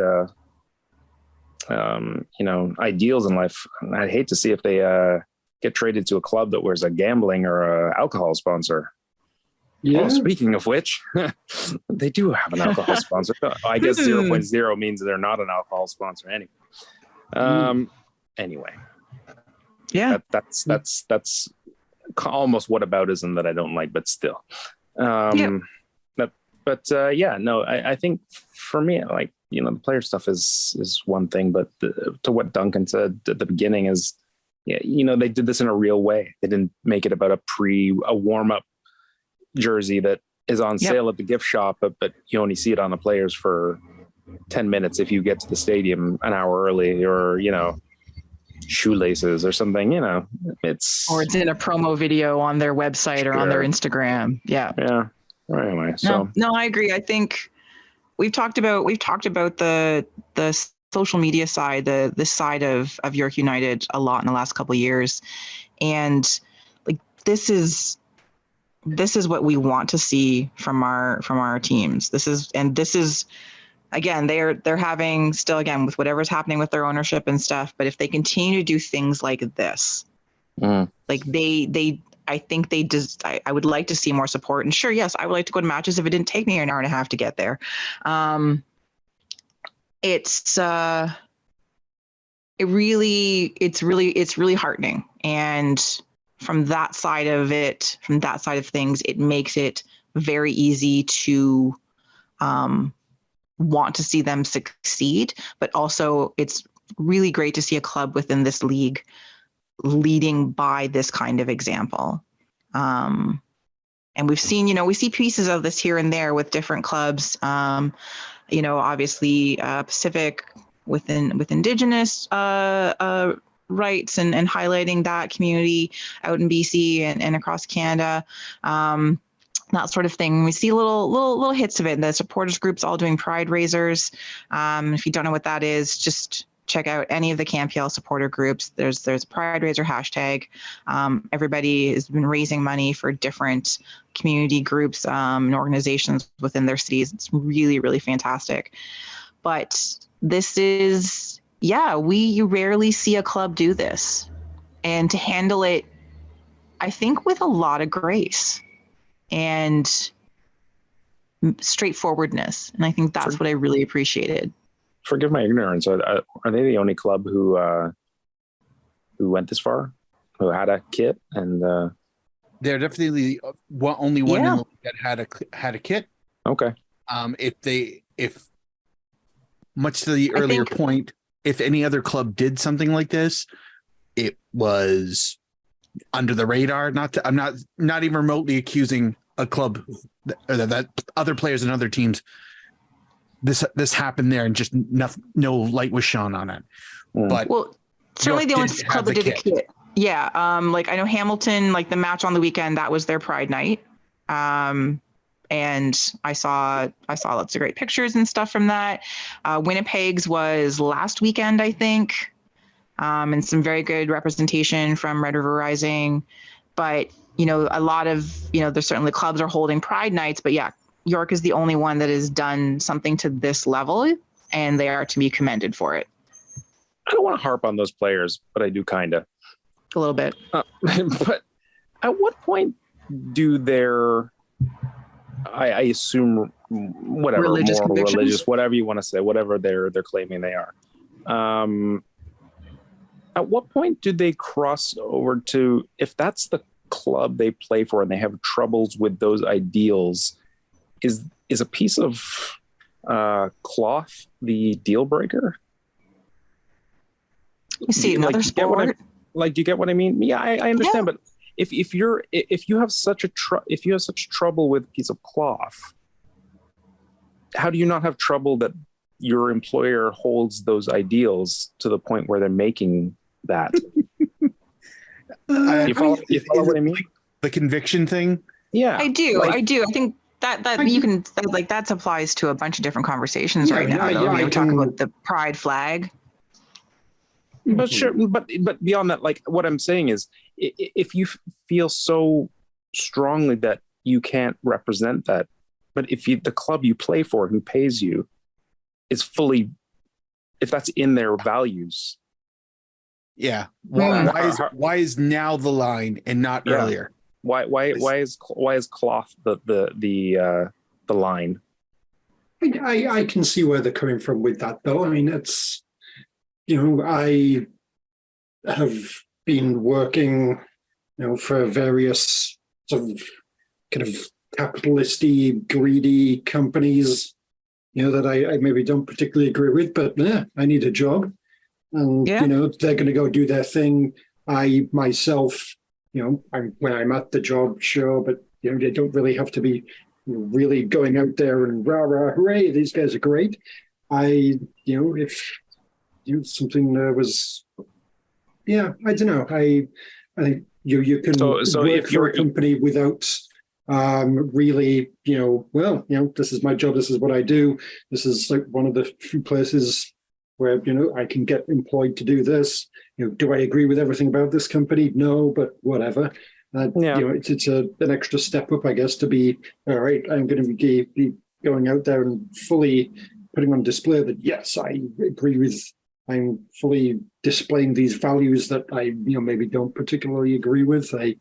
ideals in life. I'd hate to see if they get traded to a club that wears a gambling or a alcohol sponsor. Yeah. Oh, speaking of which, they do have an alcohol sponsor. I guess 0.0 means they're not an alcohol sponsor anyway. Anyway. Yeah. That's almost whataboutism that I don't like, but still. I think for me, like, the player stuff is one thing, but to what Duncan said at the beginning is, they did this in a real way. They didn't make it about a warm-up jersey that is on sale at the gift shop, but you only see it on the players for 10 minutes if you get to the stadium an hour early, or, shoelaces or something, or it's in a promo video on their website or on their Instagram. Yeah. Anyway, no, I agree. I think we've talked about the social media side, the side of York United a lot in the last couple of years, and like this is what we want to see from our teams. This is again, they're having still, again, with whatever's happening with their ownership and stuff. But if they continue to do things like this, like I think I would like to see more support. And sure, yes, I would like to go to matches if it didn't take me an hour and a half to get there. it's it's really heartening. And from that side of things, it makes it very easy to want to see them succeed. But also, it's really great to see a club within this league leading by this kind of example. And we've seen, we see pieces of this here and there with different clubs. Obviously Pacific with Indigenous rights and highlighting that community out in BC and across Canada. That sort of thing. We see little hits of it. The supporters groups all doing pride raisers. If you don't know what that is, just check out any of the CAMPL supporter groups. There's a pride raiser hashtag. Everybody has been raising money for different community groups and organizations within their cities. It's really, really fantastic. But this is, you rarely see a club do this, and to handle it, I think, with a lot of grace and straightforwardness. And I think that's what I really appreciated. Forgive my ignorance. Are they the only club who went this far, who had a kit? And they're definitely only one in the league that had a kit. Okay. If much to the earlier point, if any other club did something like this, it was under the radar. I'm not even remotely accusing a club that other players and other teams. This happened there, and just no light was shone on it. But certainly the only club that did the kit. Yeah, I know Hamilton, the match on the weekend, that was their Pride night, and I saw lots of great pictures and stuff from that. Winnipeg's was last weekend, I think, and some very good representation from Red River Rising. But a lot of there's certainly clubs are holding Pride nights, but York is the only one that has done something to this level, and they are to be commended for it. I don't want to harp on those players, but I do kind of. A little bit. But at what point do their, I assume, whatever, religious moral, convictions? religious, whatever you want to say, whatever they're claiming they are. At what point do they cross over to, if that's the club they play for and they have troubles with those ideals, is a piece of cloth the deal breaker? You see another sport. Do you get what I mean? Yeah, I understand. But if you have such trouble with a piece of cloth, how do you not have trouble that your employer holds those ideals to the point where they're making that? You follow what I mean? The conviction thing. Yeah, I do. I think that you can that applies to a bunch of different conversations right now. We're talking about the pride flag. But sure, but beyond that, what I'm saying is, if you feel so strongly that you can't represent that, but if the club you play for, who pays you, is fully, if that's in their values, why is now the line and not earlier? Why is cloth the line? I can see where they're coming from with that, though. I mean, it's, I have been working, for various sort of kind of capitalist-y, greedy companies, that I maybe don't particularly agree with, but I need a job. And, they're going to go do their thing. I myself, when I'm at the job, sure, but, they don't really have to be really going out there and rah, rah, hooray, these guys are great. If something was, I don't know. I think you can work for a company without really, this is my job, this is what I do. This is one of the few places where, I can get employed to do this. Do I agree with everything about this company? No, but whatever. It's an extra step up, I guess, to be, all right, I'm going to be going out there and fully putting on display that, yes, I agree with, I'm fully displaying these values that I, maybe don't particularly agree with. I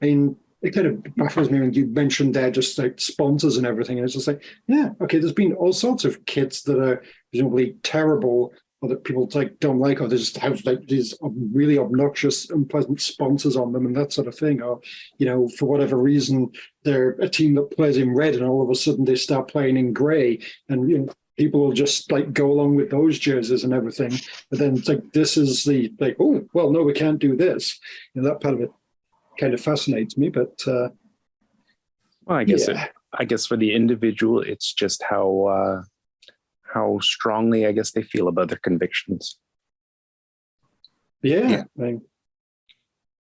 mean, it kind of baffles me when you mentioned there just like sponsors and everything. And it's just like, yeah, okay, there's been all sorts of kits that are presumably terrible or that people like don't like, or they just have like these really obnoxious, unpleasant sponsors on them and that sort of thing. Or, for whatever reason, they're a team that plays in red and all of a sudden they start playing in gray. And, people will just like go along with those jerseys and everything. But then it's like, this is the like, oh, well, no, we can't do this. That part of it kind of fascinates me, but well, I guess for the individual, it's just how strongly I guess they feel about their convictions. Yeah.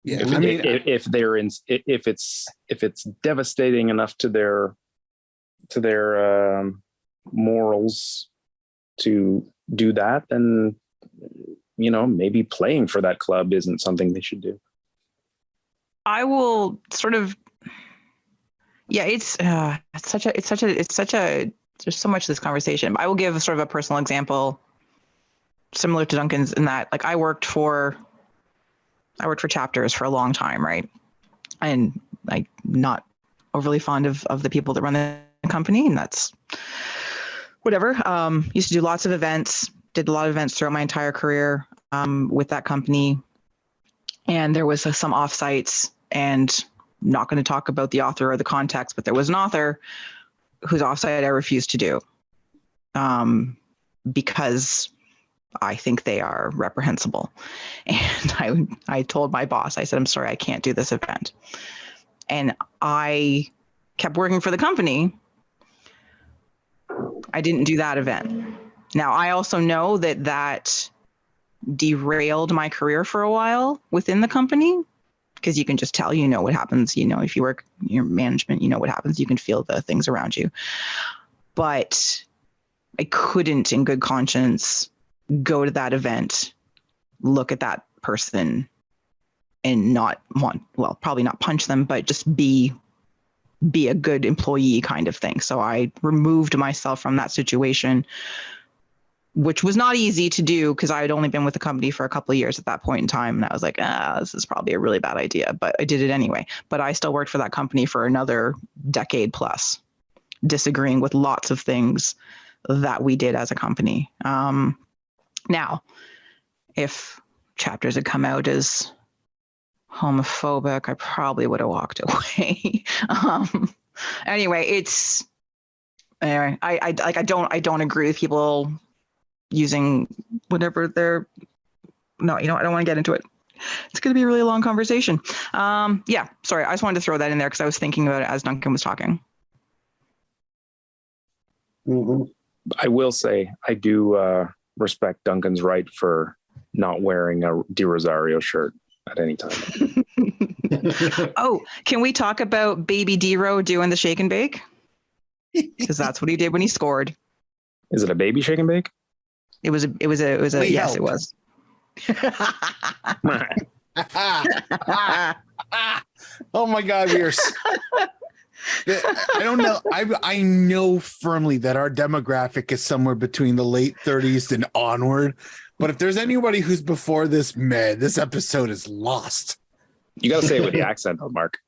If it's devastating enough to their morals to do that, then maybe playing for that club isn't something they should do. I will sort of, it's such a there's so much to this conversation. I will give sort of a personal example similar to Duncan's in that, like, I worked for chapters for a long time, right? And like not overly fond of the people that run the company, and that's whatever. Used to do lots of events, did a lot of events throughout my entire career with that company. And there was some offsites, and not going to talk about the author or the context, but there was an author whose offsite I refused to do because I think they are reprehensible. And I told my boss, I said, I'm sorry, I can't do this event. And I kept working for the company. I didn't do that event. Now, I also know that derailed my career for a while within the company, because you can just tell, what happens, if you work your management, what happens, you can feel the things around you. But I couldn't in good conscience go to that event, look at that person and probably not punch them, but just be a good employee kind of thing. So I removed myself from that situation, which was not easy to do because I had only been with the company for a couple of years at that point in time. And I was like, this is probably a really bad idea, but I did it anyway. But I still worked for that company for another decade plus, disagreeing with lots of things that we did as a company. Now, if chapters had come out as homophobic, I probably would have walked away. Anyway, I don't agree with people using whatever I don't want to get into it. It's going to be a really long conversation. Sorry. I just wanted to throw that in there because I was thinking about it as Duncan was talking. Mm-hmm. I will say I do respect Duncan's right for not wearing a Di Rosario shirt at any time. Oh, can we talk about Baby D-Ro doing the shake and bake? Because that's what he did when he scored. Is it a baby shake and bake? It was yes, it was. Oh my God, we are. I don't know. I know firmly that our demographic is somewhere between the late 30s and onward. But if there's anybody who's before this, man, this episode is lost. You got to say it with the accent, though, Mark.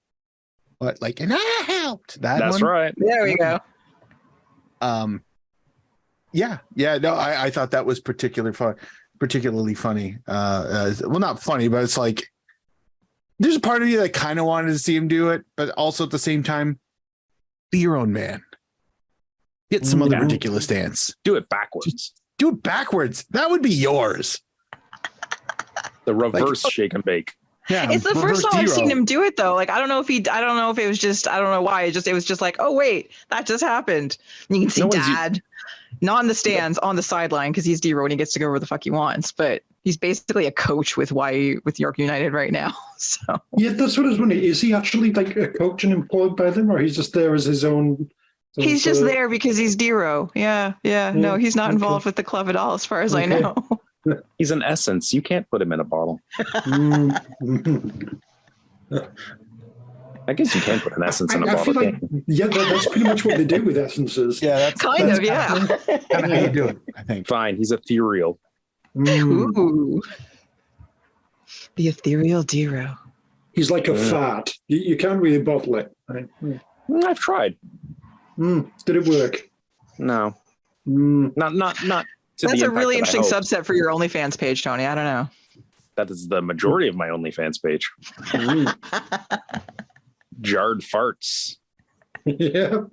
What, like, and I helped that? That's one? right. There we go. Yeah. No, I thought that was particularly funny. Well, not funny, but it's like there's a part of you that kind of wanted to see him do it, but also at the same time, be your own man. Get some other ridiculous dance. Do it backwards. Just do it backwards. That would be yours. The reverse shake and bake. Yeah, it's the first time I've seen him do it though. Like I don't know if it was just, I don't know why. It was just like, oh wait, that just happened. And you can see Dad, not in the stands, on the sideline because he's D-Ro and he gets to go where the fuck he wants. But he's basically a coach with York United right now. So yeah, that's what I was wondering. Is he actually like a coach and employed by them, or he's just there as his own? He's just there because he's D-Ro. Yeah. No, he's not involved with the club at all, as far as I know. He's an essence. You can't put him in a bottle. I guess you can put an essence in a bottle. Like, yeah, that's pretty much what they do with essences. Yeah, that's kind of kind of how you do it, I think. Fine, he's ethereal. Ooh. The ethereal D-Ro. He's like a fart. You can't really bottle it. Right? I've tried. Did it work? No. Mm. Not to That's the a really impact that I interesting hoped. subset for your OnlyFans page, Tony. I don't know. That is the majority of my OnlyFans page. Jarred farts. Yeah.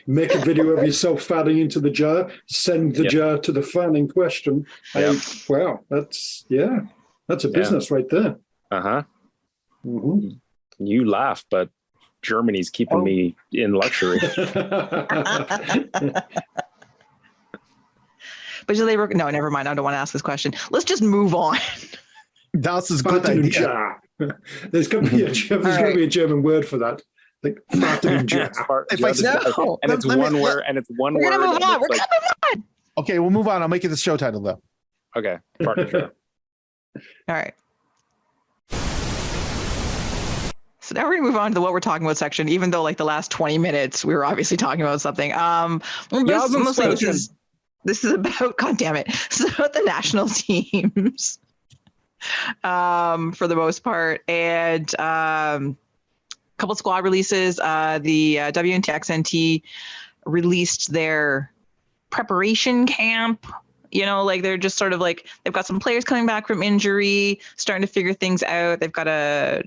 Make a video of yourself fanning into the jar, send the jar to the fan in question. Yep. Wow, that's a business right there. Uh-huh. Mm-hmm. You laugh, but Germany's keeping me in luxury. But do they no, never mind. I don't want to ask this question. Let's just move on. That's a good idea. Jar. There's going to be a German word for that. Like farting jar. If I No. And it's one word. And it's one word. We're gonna move on. We're gonna move on. Okay, we'll move on. I'll make it the show title though. Okay. Fart jar. All right. So now we're gonna move on to the what we're talking about section, even though like the last 20 minutes we were obviously talking about something. Mostly this is about, God damn it. This is about the national teams. For the most part. And couple squad releases. The WNTXNT released their preparation camp. You know, like they're just sort of like, they've got some players coming back from injury, starting to figure things out. They've got a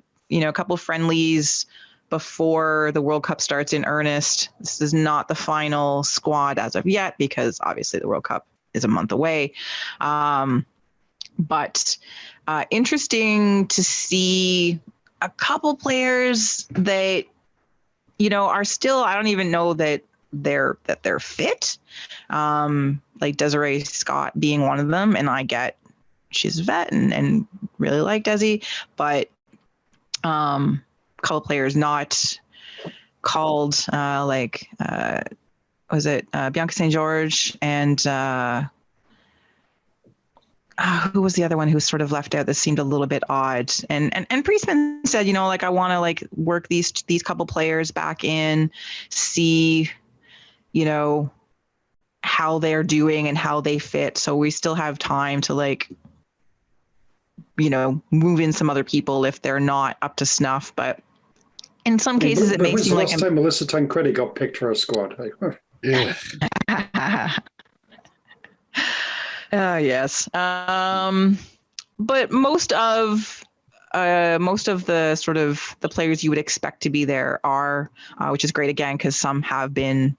couple of friendlies before the World Cup starts in earnest. This is not the final squad as of yet, because obviously the World Cup is a month away. But interesting to see a couple players that, are still, I don't even know that they're fit. Like Desiree Scott being one of them. And I get she's a vet and really like Desi, but couple players not called, was it Bianca St. George and who was the other one who was sort of left out that seemed a little bit odd? And Priestman said, I want to like work these couple players back in, see, how they're doing and how they fit. So we still have time to like, move in some other people if they're not up to snuff. But in some cases, it makes seem like last time Melissa Tancredi got picked for a squad. Yeah. Yes. But most of the sort of the players you would expect to be there are, which is great again, because some have been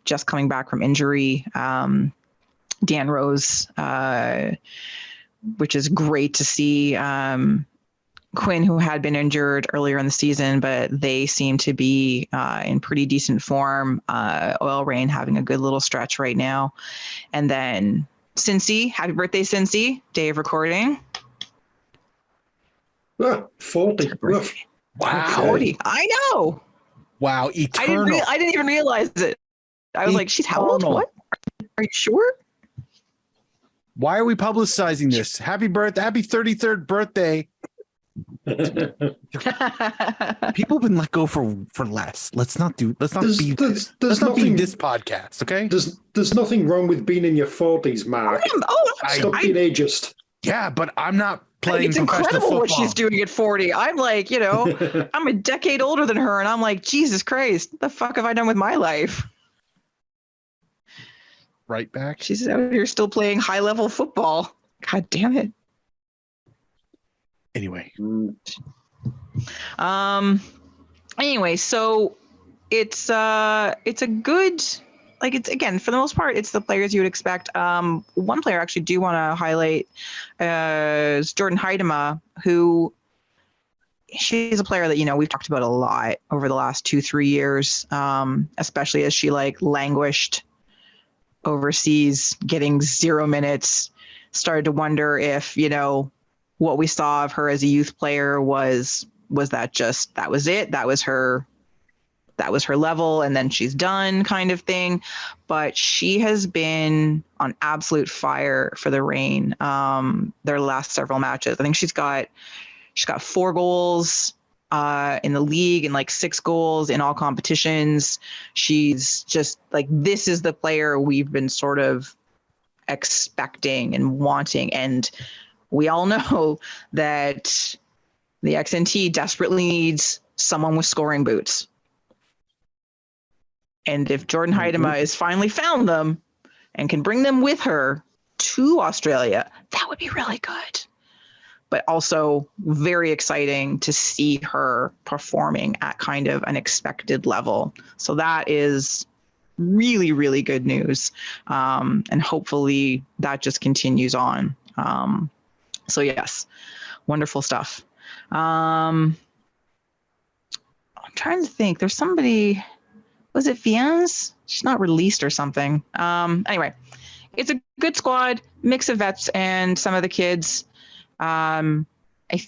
just coming back from injury. Dan Rose, which is great to see. Quinn, who had been injured earlier in the season, but they seem to be in pretty decent form. Oil Rain having a good little stretch right now. And then Cincy, happy birthday, Cincy, day of recording. 40. Wow. 40. I know. Wow. Eternal. I didn't even realize it. I was like, she's how old? What? Are you sure? Why are we publicizing this? Happy birthday. Happy 33rd birthday. People have been let go for less. Let's not be this podcast, okay? There's nothing wrong with being in your 40s, Mark. Stop being ageist. Yeah, but I'm not playing it's professional incredible football. What she's doing at 40. I'm like, I'm a decade older than her, and I'm like, Jesus Christ, what the fuck have I done with my life? Right back. She's out here still playing high-level football. God damn it. Anyway. Anyway, so it's a good, like, it's, again, for the most part, it's the players you would expect. One player I actually do want to highlight is Jordan Heidema, who she's a player that, we've talked about a lot over the last 2-3 years, especially as she like languished overseas, getting 0 minutes, started to wonder if, what we saw of her as a youth player was that just, that was it, that was her level, and then she's done kind of thing. But she has been on absolute fire for the Reign their last several matches. I think she's got 4 goals in the league and like 6 goals in all competitions. She's just like, this is the player we've been sort of expecting and wanting. And we all know that The XNT desperately needs someone with scoring boots. And if Jordan Heidema has finally found them and can bring them with her to Australia, that would be really good. But also very exciting to see her performing at kind of an expected level. So that is really, really good news. And hopefully that just continues on. So yes, wonderful stuff. I'm trying to think. There's somebody, was it Viens? She's not released or something. Anyway, it's a good squad, mix of vets and some of the kids. I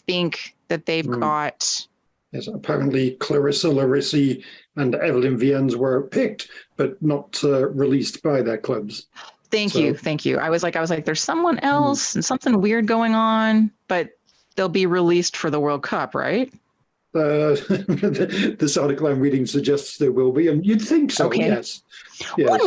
think that they've got... Yes, apparently Clarissa Larissi and Evelyn Viens were picked, but not released by their clubs. Thank you. I was like, there's someone else and something weird going on, but they'll be released for the World Cup, right? This article I'm reading suggests there will be, and you'd think so. Okay. Yes. One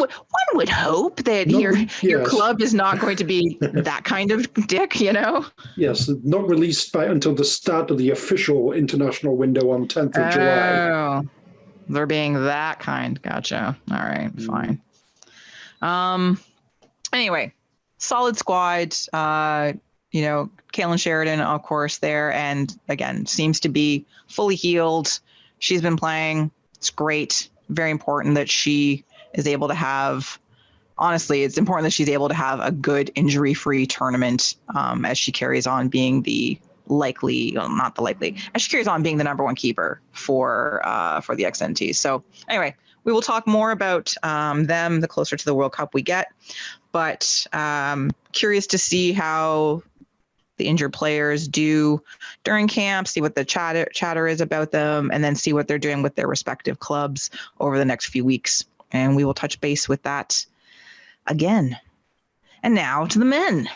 would hope that your club is not going to be that kind of dick, you know? Yes, not released until the start of the official international window on 10th of July. Oh, they're being that kind. Gotcha. All right, fine. Anyway, solid squad. Kaylin Sheridan, of course, there, and again, seems to be fully healed. She's been playing. It's great. Very important that she is able to have, honestly, it's important that she's able to have a good injury-free tournament as she carries on being as she carries on being the number one keeper for the XNT. So anyway, we will talk more about them the closer to the World Cup we get, but curious to see how the injured players do during camp, see what the chatter is about them, and then see what they're doing with their respective clubs over the next few weeks. And we will touch base with that again. And now to the men,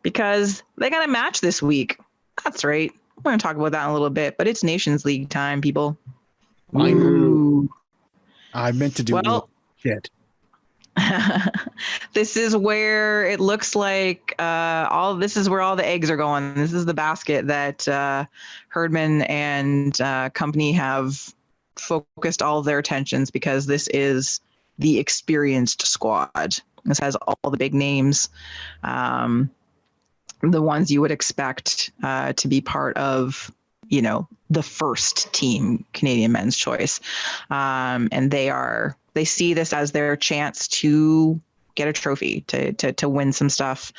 because they got a match this week. That's right. We're going to talk about that in a little bit, but it's Nations League time, people. I meant to do shit. This is where it looks like this is where all the eggs are going. This is the basket that Herdman and company have focused all of their attentions, because this is the experienced squad. This has all the big names, the ones you would expect to be part of, the first team Canadian Men's Choice, and they see this as their chance to get a trophy, to win some stuff.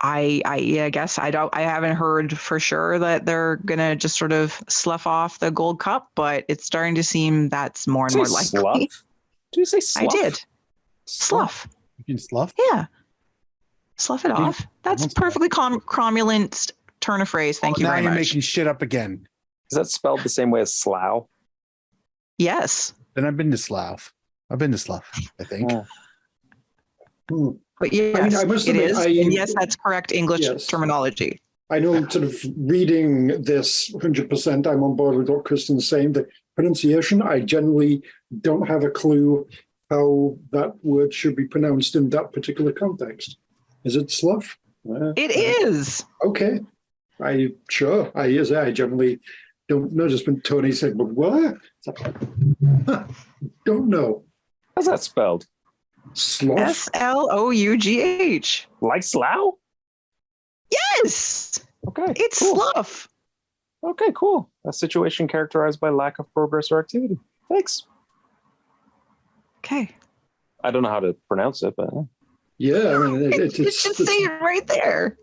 I guess I haven't heard for sure that they're gonna just sort of slough off the Gold Cup, but it's starting to seem that's more and more likely. Slough? Did you say slough? I did. Slough. You can slough? Yeah. Slough it off. That's perfectly cromulent turn of phrase. Thank you very much. Now you're making shit up again. Is that spelled the same way as slough? Yes. Then I've been to Slough. I think. But yes, I must it admit, is. And yes, that's correct English terminology. I know, sort of reading this 100%, I'm on board with what Kristin's saying. The pronunciation, I generally don't have a clue how that word should be pronounced in that particular context. Is it slough? It is. Okay. I generally don't know. Just when Tony said, but what? Don't know. How's that spelled? Slough? Slough. Like slough? Yes. Okay. It's cool. slough. Okay, cool. A situation characterized by lack of progress or activity. Thanks. Okay. I don't know how to pronounce it, but yeah, I mean, it should say it right there.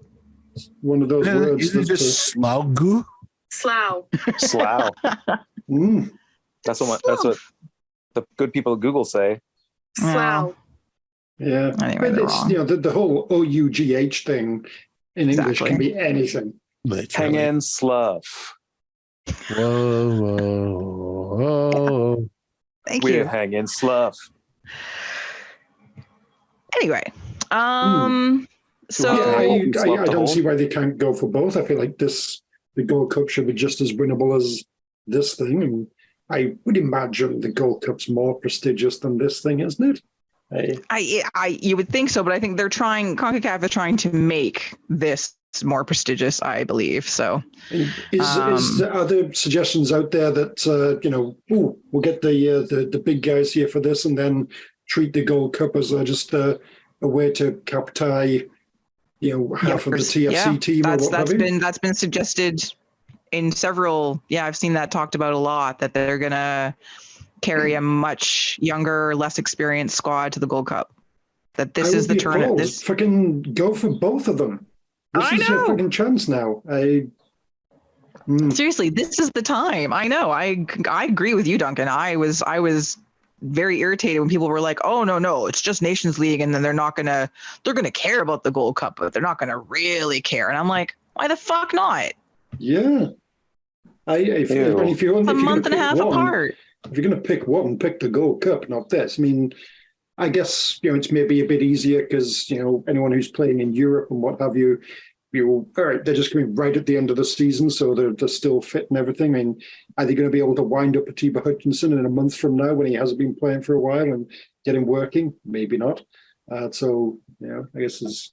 One of those words. Is it just Slough? Slough. Mm. That's what the good people at Google say. Slough. Yeah. Anyway, but it's, the whole OUGH thing in English can be anything. Hang in slough. Whoa. Thank We're you. hanging slough. Anyway, so I don't see why they can't go for both. I feel like the Gold Cup should be just as winnable as this thing, and I would imagine the Gold Cup's more prestigious than this thing, isn't it? you would think so, but I think CONCACAF is trying to make this more prestigious, I believe. So, are there suggestions out there that we'll get the big guys here for this, and then treat the Gold Cup as just a way to cap tie, half of the TFC team? That's been suggested in several. Yeah, I've seen that talked about a lot, that they're gonna carry a much younger, less experienced squad to the Gold Cup. That this is the tournament. This fucking go for both of them. This is your fucking chance now. Seriously, this is the time. I know. I agree with you, Duncan. I was very irritated when people were like, "Oh no, it's just Nations League, and then they're gonna care about the Gold Cup, but they're not gonna really care." And I'm like, why the fuck not? Yeah. If you're a month and a half apart. If you're going to pick one, pick the Gold Cup, not this. I mean, I guess it's maybe a bit easier because anyone who's playing in Europe and what have you, all right, they're just coming right at the end of the season, so they're still fit and everything. I mean, are they going to be able to wind up Atiba Hutchinson in a month from now when he hasn't been playing for a while and get him working? Maybe not. So I guess there's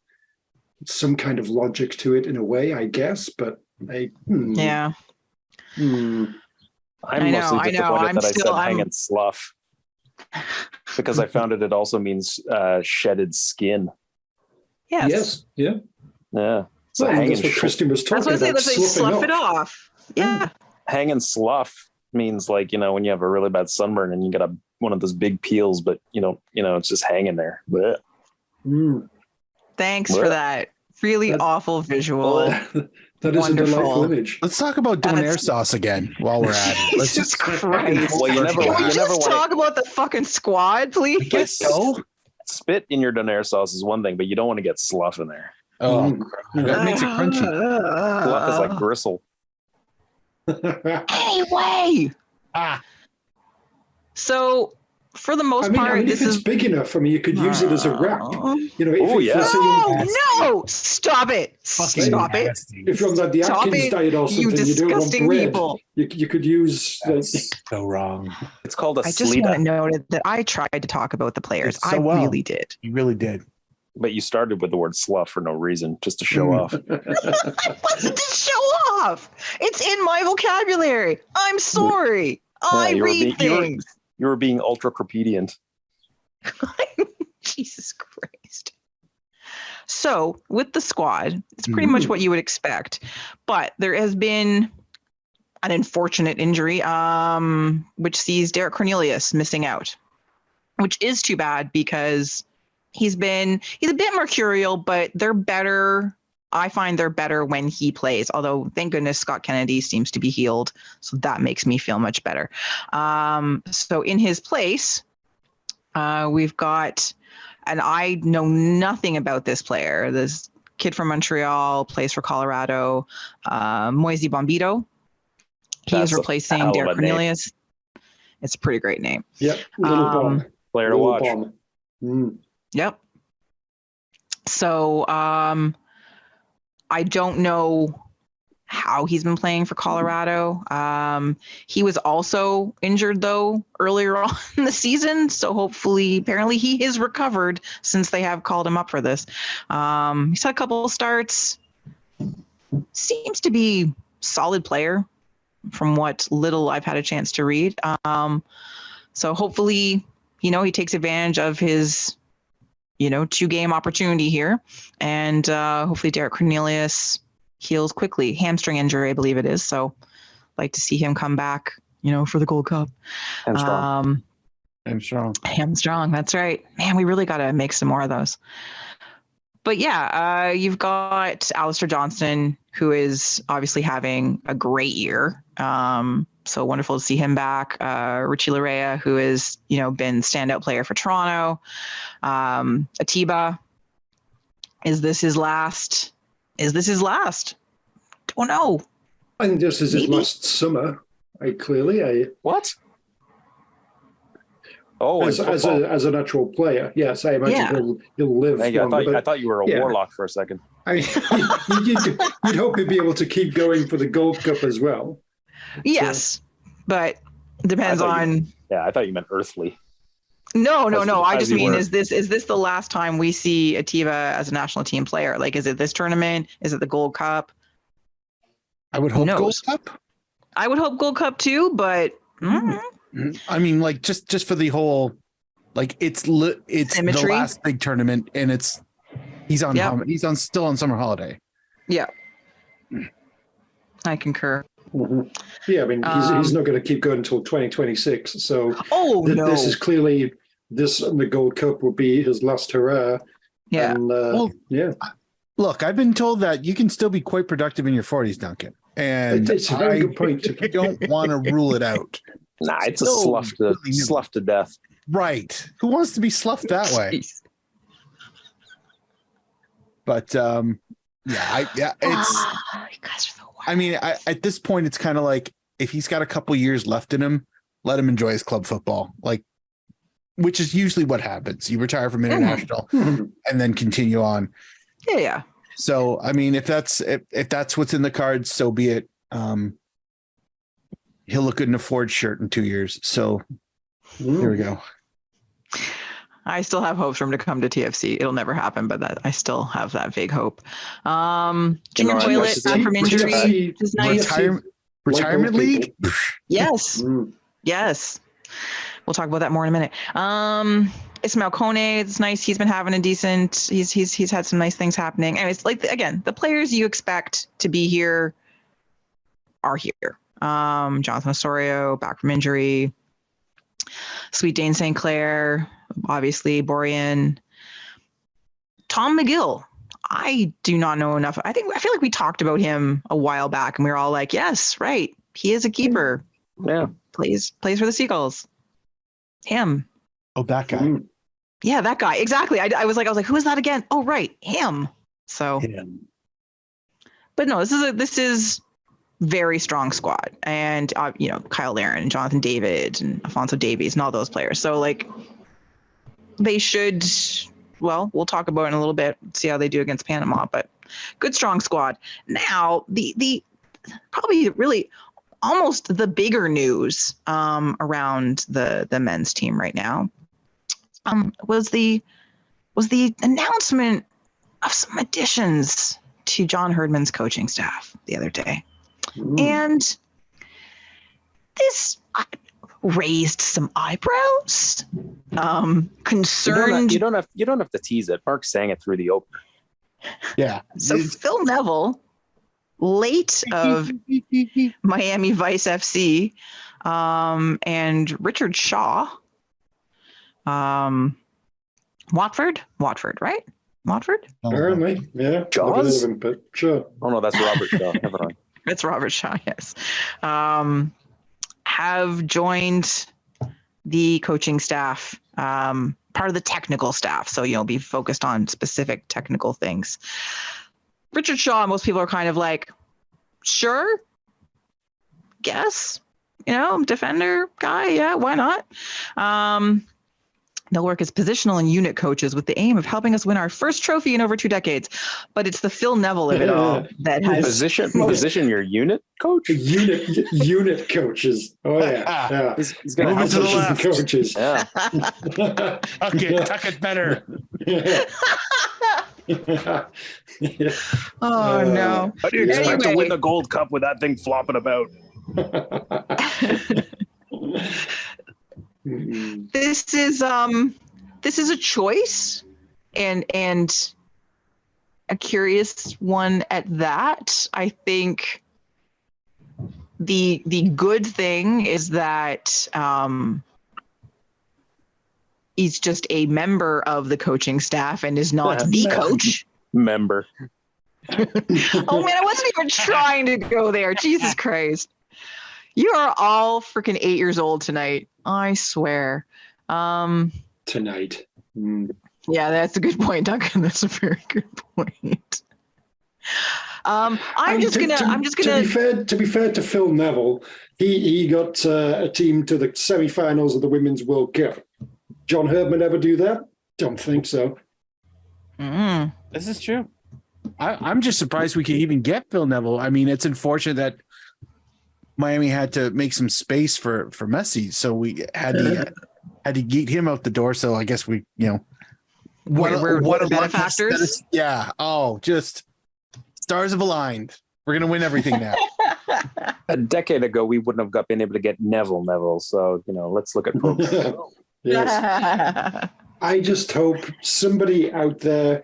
some kind of logic to it in a way, I guess. But yeah. I'm mostly disappointed that I said hang and slough, because I found it also means shedded skin. Yes. Yeah. Yeah. So that's what Kristin was talking about. Let's say slough it off. Yeah. Hang and slough means when you have a really bad sunburn and you got one of those big peels, but it's just hanging there. Thanks for that really awful visual. That is a delightful image. Let's talk about donair sauce again while we're at it. Let's Jesus Christ. Well, you never talk about the fucking squad, please? I guess so. Spit in your donair sauce is one thing, but you don't want to get slough in there. Oh, that makes it crunchy. Slough is like gristle. Anyway. So, for the most part, this is big enough. You could use it as a wrap. No! Stop it! Stop it! If you're on the Atkins diet or something, you don't want bread. People. You could use. So wrong. It's called a I just want to note that I tried to talk about the players. Really did. You really did. But you started with the word slough for no reason, just to show off. It wasn't to show off. It's in my vocabulary. I'm sorry. I read things. You were being ultra crepidient. Jesus Christ. So with the squad, it's pretty much what you would expect. But there has been an unfortunate injury, which sees Derek Cornelius missing out, which is too bad because he's a bit mercurial, but they're better. I find they're better when he plays, although thank goodness Scott Kennedy seems to be healed. So that makes me feel much better. So in his place, we've got, and I know nothing about this player. This kid from Montreal plays for Colorado, Moisey Bombito. He is replacing Derek Cornelius. It's a pretty great name. Yep. Little bomb. Player to watch. Yep. So, I don't know how he's been playing for Colorado. He was also injured though earlier on in the season. So apparently he has recovered since they have called him up for this. He's had a couple of starts. Seems to be solid player from what little I've had a chance to read. So hopefully, he takes advantage of his 2-game opportunity here. And hopefully Derek Cornelius heals quickly. Hamstring injury, I believe it is. So like to see him come back, for the Gold Cup. Hamstrong. Hamstrong, that's right. Man, we really got to make some more of those. But yeah, you've got Alistair Johnston, who is obviously having a great year. So wonderful to see him back. Richie Larea, who has, been standout player for Toronto. Atiba, is this his last? Don't know. I think this is his last summer. What? Oh, as an actual player, yes, I imagine he'll live. I thought you were a warlock for a second. You'd hope he'd be able to keep going for the Gold Cup as well. Yes, but depends on. I thought you meant earthly. No. I as just you mean, were. is this the last time we see Atiba as a national team player? Like, is it this tournament? Is it the Gold Cup? I would hope Gold knows? Cup. I would hope Gold Cup too, but I mean, like just for the whole, like it's Symmetry. the last big tournament, and he's on still on summer holiday. Yeah, I concur. Yeah, I mean, he's not going to keep going until 2026. So this is clearly this and the Gold Cup will be his last hurrah. Yeah. And, Look, I've been told that you can still be quite productive in your 40s, Duncan. And it's a very good point. I don't want to rule it out. Nah, it's a slough to death. Right. Who wants to be sloughed that way? But it's. You guys are so wild. I mean, at this point, it's kind of like if he's got a couple years left in him, let him enjoy his club football. Like, which is usually what happens. You retire from international and then continue on. Yeah. So, I mean, if that's what's in the cards, so be it. He'll look good in a Ford shirt in 2 years. So there we go. I still have hopes for him to come to TFC. It'll never happen, but I still have that vague hope. Junior Toilet back from injury is nice. Retirement league? Yes. Yes. We'll talk about that more in a minute. Ismail Kone, it's nice. He's been having a decent. He's had some nice things happening. And it's like, again, the players you expect to be here are here. Jonathan Osorio back from injury. Sweet Dane St. Clair, obviously Borean. Tom McGill. I do not know enough. I feel like we talked about him a while back, and we were all like, "Yes, right. He is a keeper. Yeah, plays for the Seagulls." Him. Oh, that guy. Yeah, that guy. Exactly. I was like, who is that again? Oh, right, him. So, but no, this is very strong squad, and Kyle Larin and Jonathan David and Alfonso Davies and all those players. So like, they should. Well, we'll talk about it in a little bit, see how they do against Panama. But good, strong squad. Now, the probably really almost the bigger news around the men's team right now was the announcement of some additions to John Herdman's coaching staff the other day. And this raised some eyebrows. Concerned. You don't have to tease it. Mark's saying it through the opener. Yeah. So Phil Neville, late of Miami Vice FC, and Richard Shaw, Watford, right? Watford? Apparently, yeah. Jaws? But sure. Oh no, that's Robert Shaw. Never mind. It's Robert Shaw, yes. Have joined the coaching staff, part of the technical staff. So, be focused on specific technical things. Richard Shaw, most people are kind of like, sure, guess, defender guy. Yeah, why not? They'll work as positional and unit coaches with the aim of helping us win our first trophy in over 2 decades. But it's the Phil Neville of it all that has position your unit coach. Unit coaches. Oh yeah. He's going to help to the left. Coaches. Yeah. Okay, tuck it better. Oh no! How do you expect to win the Gold Cup with that thing flopping about? This is a choice, and a curious one at that. I think the good thing is that he's just a member of the coaching staff and is not the coach. Member. Oh man, I wasn't even trying to go there. Jesus Christ. You are all freaking 8 years old tonight. I swear. Tonight. Yeah, that's a good point, Duncan. That's a very good point. I'm just gonna. To be fair to Phil Neville, he got a team to the semi-finals of the Women's World Cup. John Herdman ever do that? Don't think so. This is true. I'm just surprised we could even get Phil Neville. I mean, it's unfortunate that Miami had to make some space for Messi, so we had had to get him out the door. So I guess we, We're what a benefactors. Yeah. Oh, just stars have aligned. We're gonna win everything now. A decade ago, we wouldn't have been able to get Neville. So, let's look at folks. Yes. I just hope somebody out there,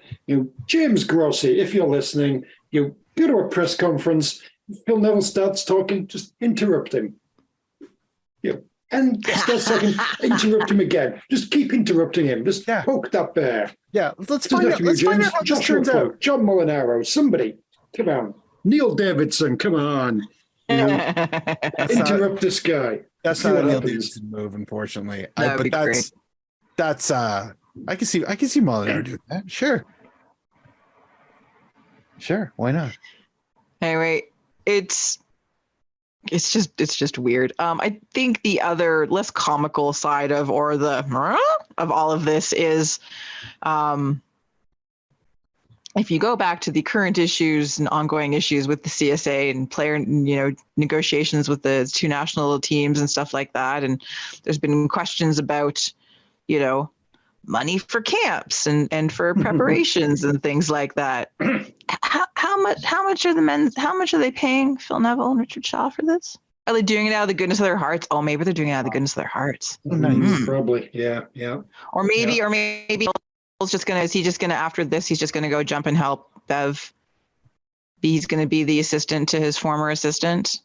James Grossi, if you're listening, you go to a press conference, Phil Neville starts talking, just interrupt him. And starts talking, interrupt him again. Just keep interrupting him. Just poke that bear. Yeah, let's find out how this turns out. John Molinaro, somebody, come on. Neil Davidson, come on. Interrupt this guy. That's not a Neil Davidson move, unfortunately. That's I can see Molinaro doing that. Sure, why not? Anyway, it's just weird. I think the other less comical side of all of this is, if you go back to the current issues and ongoing issues with the CSA and player, negotiations with the two national teams and stuff like that, and there's been questions about, money for camps and for preparations and things like that. How much are they paying Phil Neville and Richard Shaw for this? Are they doing it out of the goodness of their hearts? Oh, maybe they're doing it out of the goodness of their hearts. Probably, yeah. Or maybe is he just gonna after this he's just gonna go jump and help Bev. He's gonna be the assistant to his former assistant.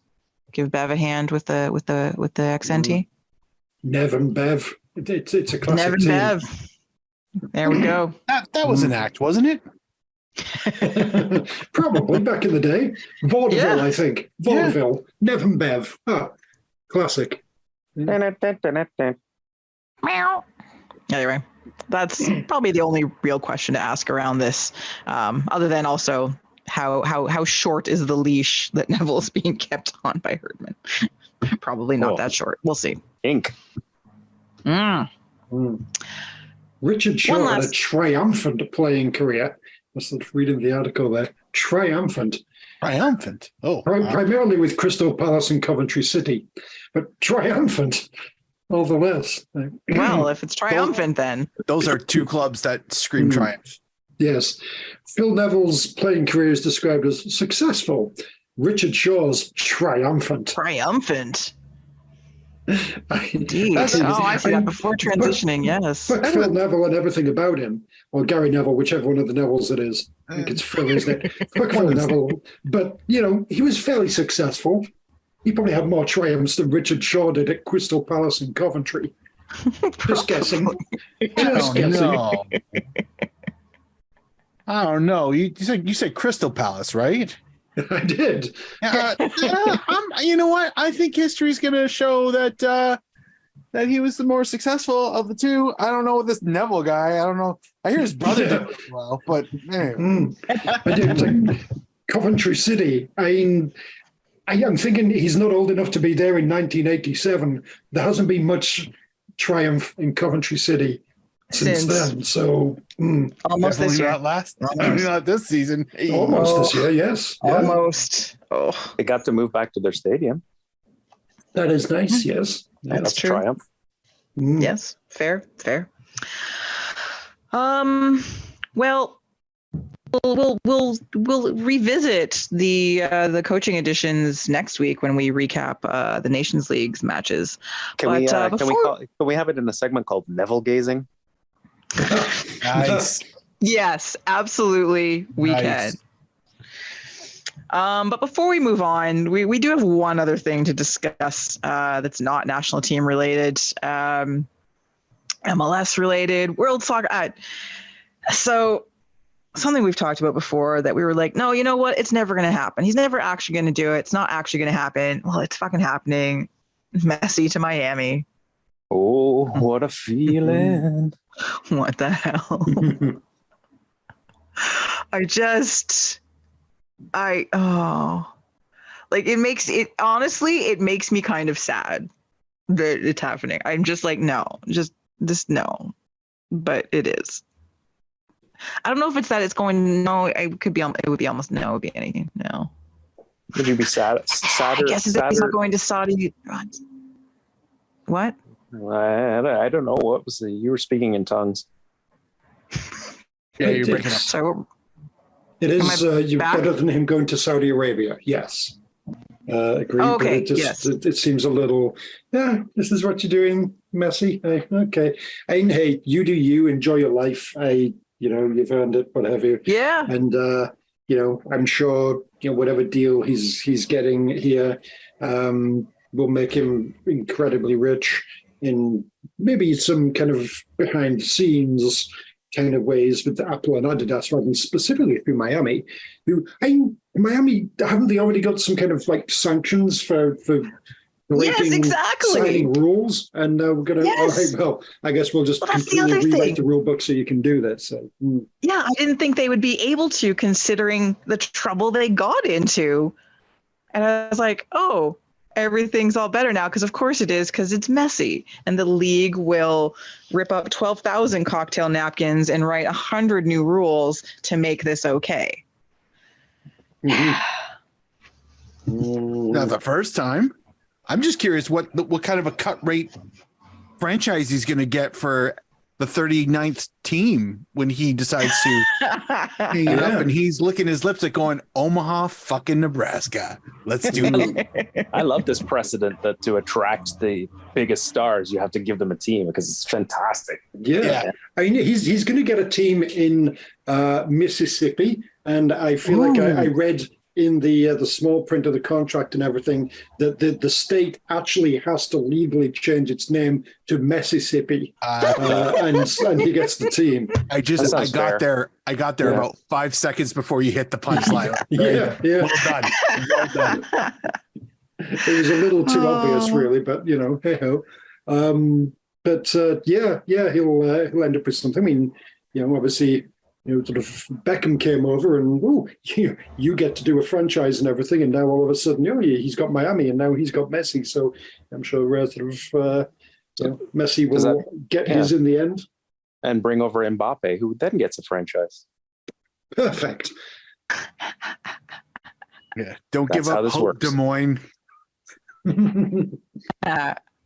Give Bev a hand with the XNT. Nev and Bev. It's a classic Nev and team. Bev. There we go. That was an act, wasn't it? Probably back in the day. Vaudeville, I think. Vaudeville. Nev and Bev. Classic. Meow. Anyway, that's probably the only real question to ask around this, other than also how short is the leash that Neville is being kept on by Herdman? Probably not that short. We'll see. Ink. Richard Shaw had a triumphant playing career. I was reading the article there. Triumphant. Oh, primarily with Crystal Palace and Coventry City, but triumphant all the less. Well, if it's triumphant, then those are two clubs that scream triumph. Yes, Phil Neville's playing career is described as successful. Richard Shaw's triumphant. Indeed. I see that before transitioning. Yes. Fuck Phil Neville and everything about him, or Gary Neville, whichever one of the Nevilles it is. I think it's Phil, isn't it? Fuck Phil Neville. But he was fairly successful. He probably had more triumphs than Richard Shaw did at Crystal Palace in Coventry. Just guessing. No. I don't know. You said Crystal Palace, right? I did. You know what? I think history's going to show that he was the more successful of the two. I don't know this Neville guy. I don't know. I hear his brother did it well, but anyway. I did. Coventry City. I'm thinking he's not old enough to be there in 1987. There hasn't been much triumph in Coventry City since then. So almost this year. Not this season. Almost this year, yes. Almost. Oh, They got to move back to their stadium. That is nice, yes. That's true. A triumph. Yes, fair. Well, we'll revisit the coaching editions next week when we recap the Nations League's matches. Can we have it in a segment called Neville gazing? Nice. Yes, absolutely, we can. But before we move on, we do have one other thing to discuss that's not national team related, MLS related, World Soccer. So something we've talked about before that we were like, no, you know what? It's never going to happen. He's never actually going to do it. It's not actually going to happen. Well, it's fucking happening. Messi to Miami. Oh, what a feeling. What the hell? it makes me kind of sad that it's happening. I'm just like, no, just no. But it is. I don't know if it's that it's going, no, it would be almost no, it would be anything. No. Would you be sadder? I guess he's not going to Saudi. What? I don't know what was you were speaking in tongues. Yeah, you're breaking up. So It is you back? better than him going to Saudi Arabia. Yes. Agreed. Oh, okay, But it yes. it seems a little, this is what you're doing, Messi. Okay. Hey, you do you, enjoy your life. You've earned it, what have you. yeah. And I'm sure whatever deal he's getting here will make him incredibly rich in maybe some kind of behind the scenes kind of ways with Apple and Adidas, rather than specifically through Miami. Miami, haven't they already got some kind of like sanctions for breaking exactly. signing rules? And we're going to, all right, well, I guess we'll just that's the completely other rewrite thing. the rule book so you can do that. So, Yeah, I didn't think they would be able to, considering the trouble they got into. And I was like, oh, everything's all better now, because of course it is, because it's messy. And the league will rip up 12,000 cocktail napkins and write 100 new rules to make this okay. mhm. Not the first time. I'm just curious what kind of a cut rate franchise he's going to get for the 39th team when he decides to hang it up, and he's licking his lips at going, Omaha fucking Nebraska. Let's do it. I love this precedent that to attract the biggest stars, you have to give them a team, because it's fantastic. Yeah. I mean, he's going to get a team in Mississippi, and I feel like I read in the small print of the contract and everything that the state actually has to legally change its name to Mississippi, and he gets the team. I got there about 5 seconds before you hit the punchline. Yeah. Well done. It was a little too obvious, really, but hey ho. But he'll end up with something. I mean, obviously, sort of Beckham came over and you get to do a franchise and everything, and now all of a sudden, he's got Miami and now he's got Messi. So I'm sure Messi will get his in the end and bring over Mbappe, who then gets a franchise. Perfect. Yeah, don't That's give how up this hope, works. Des Moines.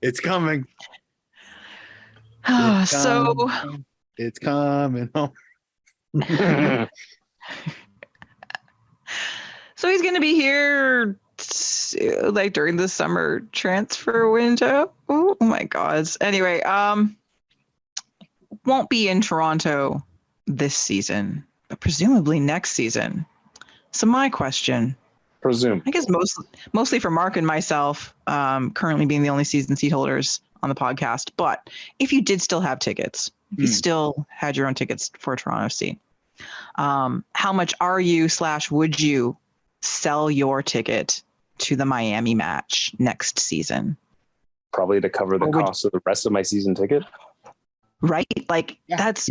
It's coming. It's coming home. So he's going to be here like during the summer transfer window. Oh my God. Anyway, won't be in Toronto this season, but presumably next season. So my question, Presume. I guess mostly for Mark and myself, currently being the only season seat holders on the podcast, but if you did still have tickets, if you still had your own tickets for Toronto FC, how much are you / would you sell your ticket to the Miami match next season? Probably to cover the cost of the rest of my season ticket. Right? Like that's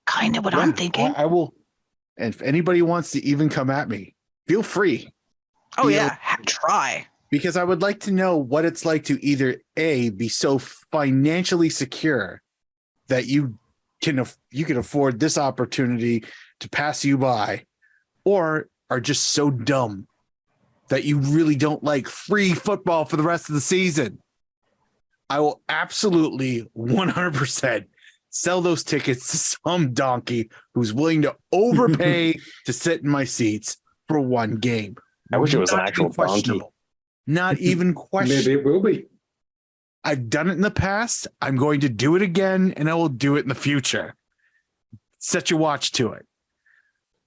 kind of what I'm thinking. I will. And if anybody wants to even come at me, feel free. Oh yeah, try. Because I would like to know what it's like to either A, be so financially secure that you can afford this opportunity to pass you by, or are just so dumb that you really don't like free football for the rest of the season. I will absolutely 100% sell those tickets to some donkey who's willing to overpay to sit in my seats for one game. I wish it was an actual donkey. Not even questionable. Maybe it will be. I've done it in the past. I'm going to do it again, and I will do it in the future. Set your watch to it.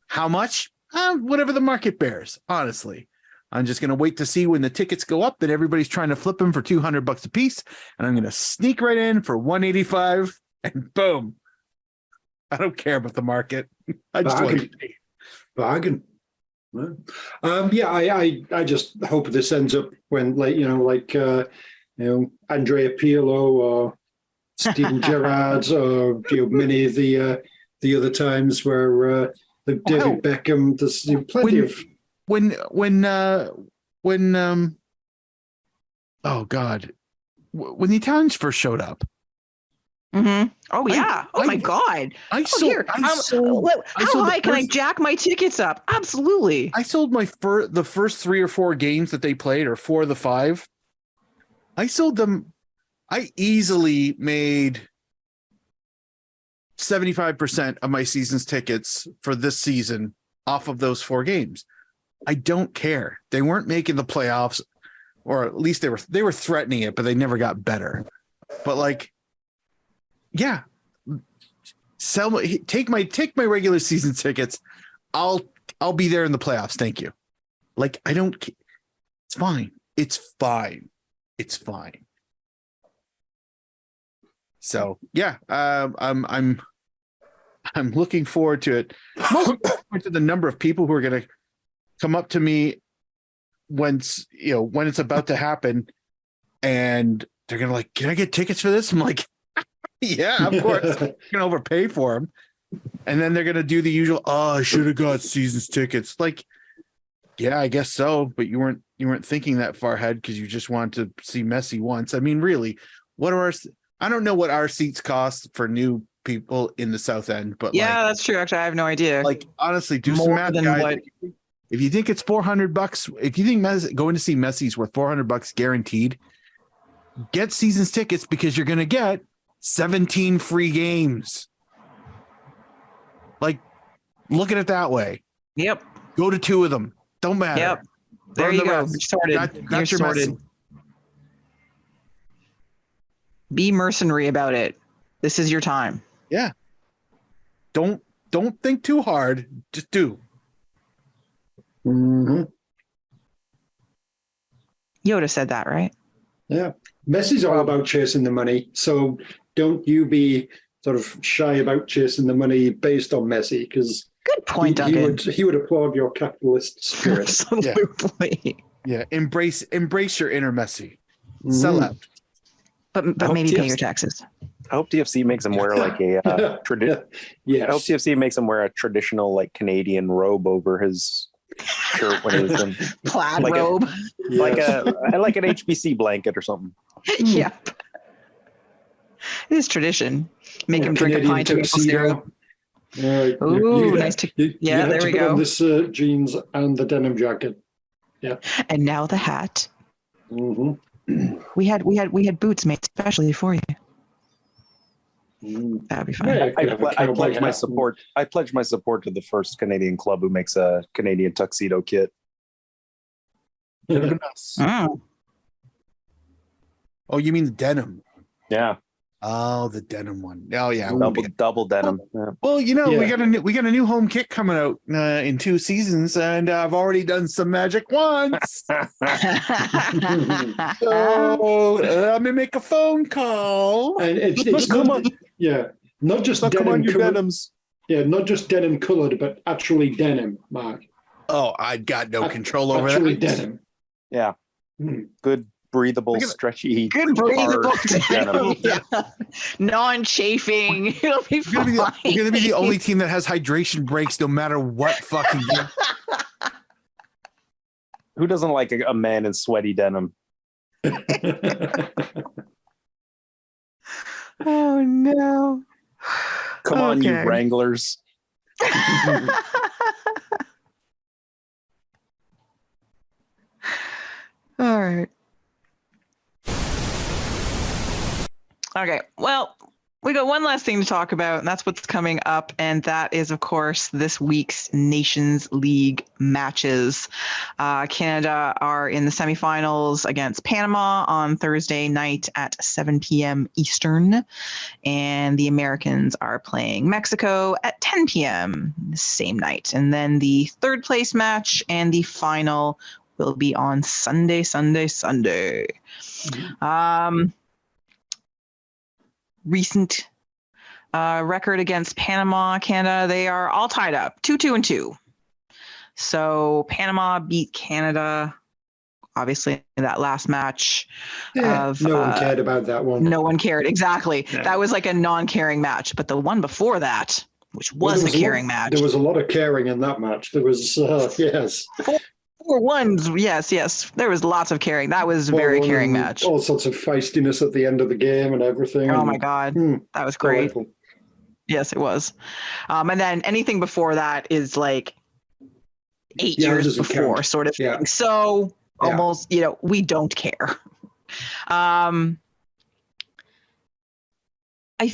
How much? Whatever the market bears, honestly. I'm just going to wait to see when the tickets go up that everybody's trying to flip them for $200 a piece, and I'm going to sneak right in for $185, and boom. I don't care about the market. I just want to pay. Bargain. I just hope this ends up when Andrea Pirlo or Steven Gerrard or many of the other times where David Beckham. There's plenty of when oh God, when the Italians first showed up. Mm-hmm. Oh yeah! My God! How high can I jack my tickets up? Absolutely. I sold the first 3 or 4 games that they played, or 4 of the 5. I sold them. I easily made 75% of my season's tickets for this season off of those 4 games. I don't care. They weren't making the playoffs, or at least they were threatening it, but they never got better. But like, yeah, take my regular season tickets. I'll be there in the playoffs. Thank you. Like, I don't. It's fine. It's fine. It's fine. So yeah, I'm looking forward to it. Most to the number of people who are going to come up to me when it's about to happen, and they're going to like, "Can I get tickets for this?" I'm like, "Yeah, of course." I'm going to overpay for them, and then they're going to do the usual, "Oh, I should have got season's tickets." Like, yeah, I guess so, but you weren't thinking that far ahead because you just wanted to see Messi once. I mean, really, what are I don't know what our seats cost for new people in the South End, but yeah, that's true. Actually, I have no idea. Like, honestly, do More some math, than guys. what- If you think it's $400, if you think going to see Messi's worth $400 guaranteed, get season's tickets because you're going to get 17 free games. Like, look at it that way. Yep. Go to 2 of them. Don't matter. Yep. There you go. You're sorted. You're Your sorted. Messi. Be mercenary about it. This is your time. Yeah. Don't think too hard. Just do. Mm-hmm. Yoda said that, right? Yeah. Messi's all about chasing the money. So don't you be sort of shy about chasing the money based on Messi, because Good point, Duncan. he would applaud your capitalist spirit. Absolutely. Yeah. Embrace your inner Messi. Sell out. But hope maybe pay TFC your taxes. I hope TFC makes him wear like a tradition. Yes. I hope TFC makes him wear a traditional like Canadian robe over his shirt when he's in Plaid like robe. like an HBC blanket or something. Yep. It is tradition. Make him drink a Canadian pint of maple syrup. Ooh, nice. Yeah, there we go. On this jeans and the denim jacket. Yeah. And now the hat. Mm-hmm. We had boots made especially for you. Mm. That'd be fine. Yeah, I pledge my support. I pledge my support to the first Canadian club who makes a Canadian tuxedo kit. Mm. Oh, you mean the denim? Yeah, Oh, the denim one. Oh, yeah. double denim. Yeah. Well, we Yeah. got a new home kit coming out in 2 seasons, and I've already done some magic once. So let me make a phone call. And it's not, yeah, not just Come denim on, you colored. denims. Yeah, not just denim colored, but actually denim, Mark. Oh, I got no control over Actually that. denim. Yeah, Mm. good breathable, stretchy, Good breathable hard denim. yeah. Non-chafing. It'll be We're fine. gonna be the only team that has hydration breaks, no matter what fucking game. Who doesn't like a man in sweaty denim? Oh no. Come on, you Okay. Wranglers. All right. Okay. Well, we got one last thing to talk about, and that's what's coming up. And that is, of course, this week's Nations League matches. Canada are in the semifinals against Panama on Thursday night at 7 p.m. Eastern. And the Americans are playing Mexico at 10 p.m. the same night. And then the third place match and the final will be on Sunday. Recent record against Panama, Canada, they are all tied up 2-2-2. So Panama beat Canada, obviously, in that last match. Yeah, no one cared about that one. No one cared. Exactly. Yeah. That was like a non-caring match. But the one before that, which was a caring match. There was a lot of caring in that match. There was, yes. 4-1, yes. There was lots of caring. That was a very caring match. All sorts of feistiness at the end of the game and everything. Oh my God. That was great. Delightful. Yes, it was. And then anything before that is like 8 Yeah, it years doesn't before count. sort of Yeah. thing. So Yeah. almost, we don't care. I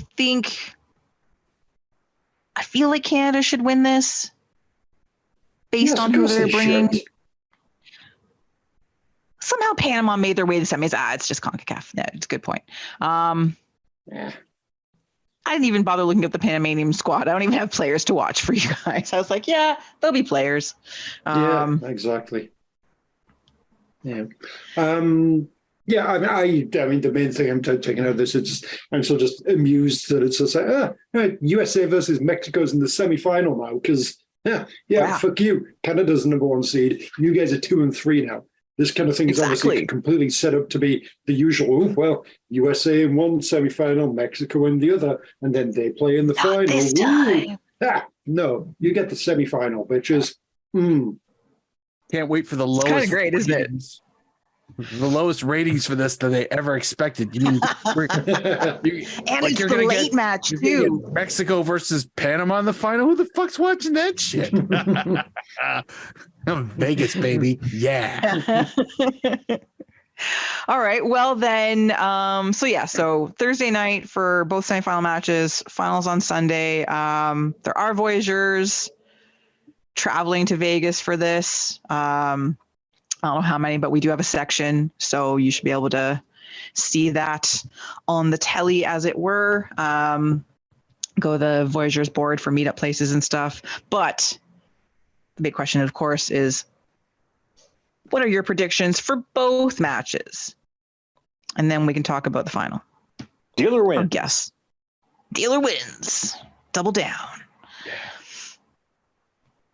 feel like Canada should win this based Yes, on of who course they're they bringing. should. Somehow Panama made their way to the semis. It's just CONCACAF. Yeah, it's a good point. Yeah. I didn't even bother looking at the Panamanian squad. I don't even have players to watch for you guys. I was like, yeah, there'll be players. Yeah, exactly. Yeah. Yeah, I mean, the main thing I'm taking out of this is I'm sort of just amused that it's just like, right, USA versus Mexico's in the semi-final now because, Yeah. fuck you. Canada's the number 1 seed. You guys are 2 and 3 now. This kind of thing is obviously completely set up to be the usual. USA in one semi-final, Mexico in the other, and then they play in the final. This time. No, you get the semi-final, bitches. Can't wait for the It's lowest. kind of great, isn't it? The lowest ratings for this that they ever expected. You mean, And it's the late match too. Mexico versus Panama in the final? Who the fuck's watching that shit? Vegas, baby. Yeah. All right. Well then, so Thursday night for both semifinal matches, finals on Sunday. There are Voyageurs traveling to Vegas for this. I don't know how many, but we do have a section, so you should be able to see that on the telly, as it were. Go to the Voyageurs board for meetup places and stuff. But the big question, of course, is what are your predictions for both matches? And then we can talk about the final. Dealer wins. Or guess. Dealer wins. Double down.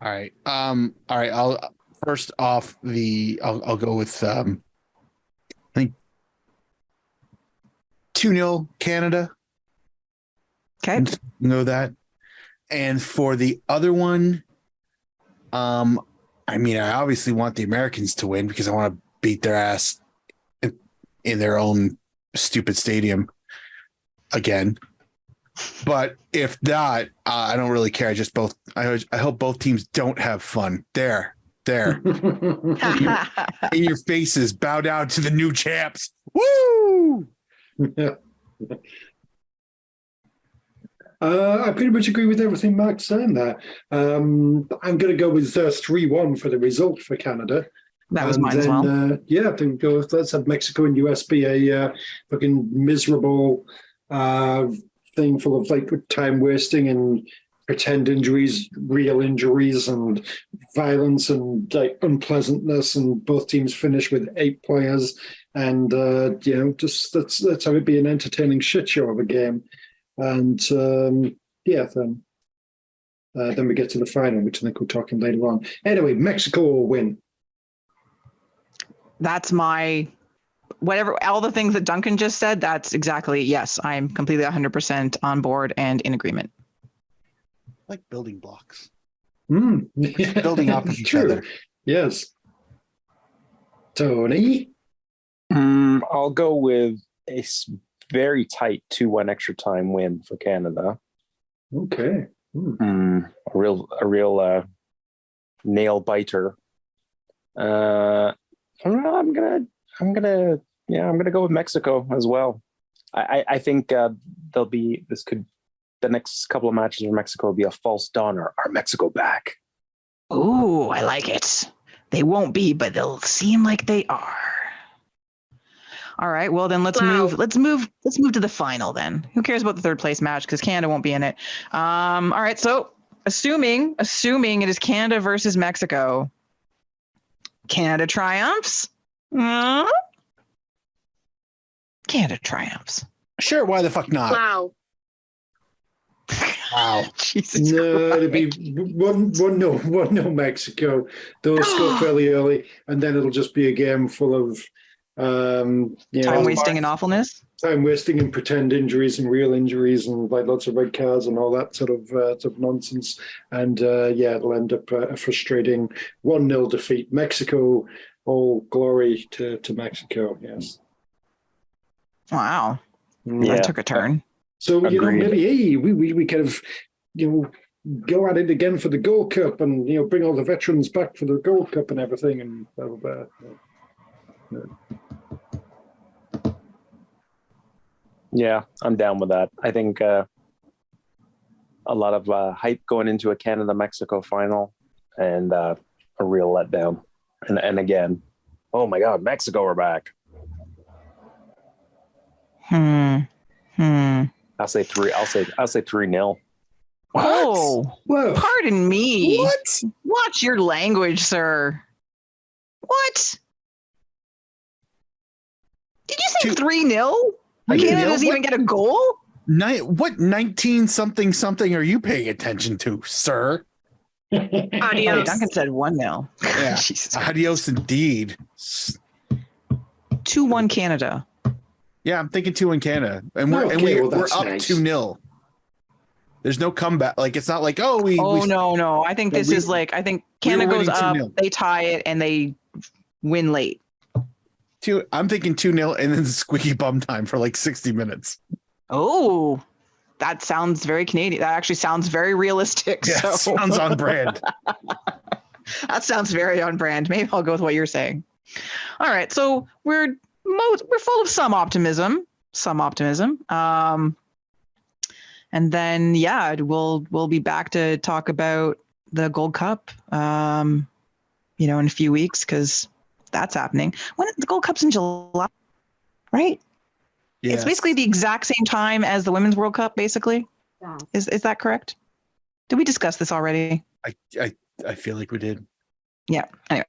All right. I'll first off I'll go with I think 2-0 Canada. Okay. Know that. And for the other one, I mean, I obviously want the Americans to win because I want to beat their ass in their own stupid stadium again. But if not, I don't really care. I hope both teams don't have fun. There. In your faces, bow down to the new champs. Woo! I pretty much agree with everything Mark's saying there. I'm going to go with 3-1 for the result for Canada. That was mine as well. I think go with, let's have Mexico and US be a fucking miserable thing full of like time wasting and pretend injuries, real injuries, and violence and like unpleasantness, and both teams finish with 8 players, and just let's have it be an entertaining shit show of a game, and then we get to the final, which I think we're talking later on. Anyway, Mexico will win. That's my all the things that Duncan just said. That's exactly, yes, I'm completely 100% on board and in agreement. Like building blocks. Building off of each other. Yes. Tony? I'll go with a very tight 2-1 extra time win for Canada. Okay. A real nail biter. I'm gonna go with Mexico as well. I think the next couple of matches for Mexico will be a false dawn, or are Mexico back? Ooh, I like it. They won't be, but they'll seem like they are. All right, well then let's move to the final then. Who cares about the third place match because Canada won't be in it. All right, so assuming it is Canada versus Mexico, Canada triumphs. Canada triumphs. Sure, why the fuck not? Wow. Jesus No, Christ. it'll be one no Mexico. They'll score fairly early, and then it'll just be a game full of time wasting and awfulness. Time wasting and pretend injuries and real injuries and like lots of red cards and all that sort of nonsense. And it'll end up a frustrating 1-0 defeat. Mexico, all glory to Mexico. Yes. Wow. That took a turn. So Agreed. maybe we kind of go at it again for the Gold Cup and bring all the veterans back for the Gold Cup and everything and blah blah blah. Yeah, I'm down with that. I think a lot of hype going into a Canada-Mexico final and a real letdown. And again, oh my God, Mexico are back. I'll say 3-0. Oh, Whoa. pardon me. What? Watch your language, sir. What? Did you say 3-0? Canada doesn't even get a goal? What 19 something are you paying attention to, sir? Adios. Duncan said 1-0. Yeah. Jesus. Adios indeed. 2-1 Canada. Yeah, I'm thinking 2 in Canada. And we're up nice. 2-0. There's no comeback. Like it's not like, No. I think this is like, I think Canada goes up, 2-0. They tie it, and they win late. I'm thinking 2-0 and then squeaky bum time for like 60 minutes. Oh, that sounds very Canadian. That actually sounds very realistic. Yeah, so. Sounds on brand. That sounds very on brand. Maybe I'll go with what you're saying. All right, so we're full of some optimism. And then we'll be back to talk about the Gold Cup, in a few weeks because that's happening. When the Gold Cup's in July, right? Yes. It's basically the exact same time as the Women's World Cup, basically. Yeah. Is that correct? Did we discuss this already? I feel like we did. Yeah. Anyway.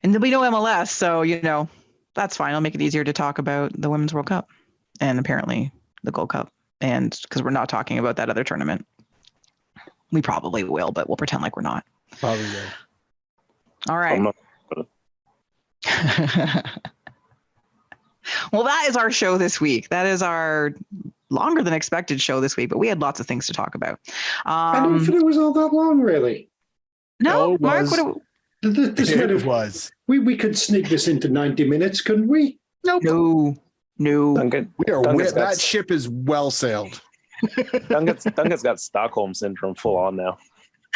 And there'll be no MLS, so, that's fine. I'll make it easier to talk about the Women's World Cup and apparently the Gold Cup. And because we're not talking about that other tournament. We probably will, but we'll pretend like we're not. Probably will. All right. Well, that is our show this week. That is our longer than expected show this week, but we had lots of things to talk about. I don't think it was all that long, really. No, Mark, it was. We could sneak this into 90 minutes, couldn't we? Nope. No. Duncan, that ship is well sailed. Duncan's got Stockholm syndrome full on now.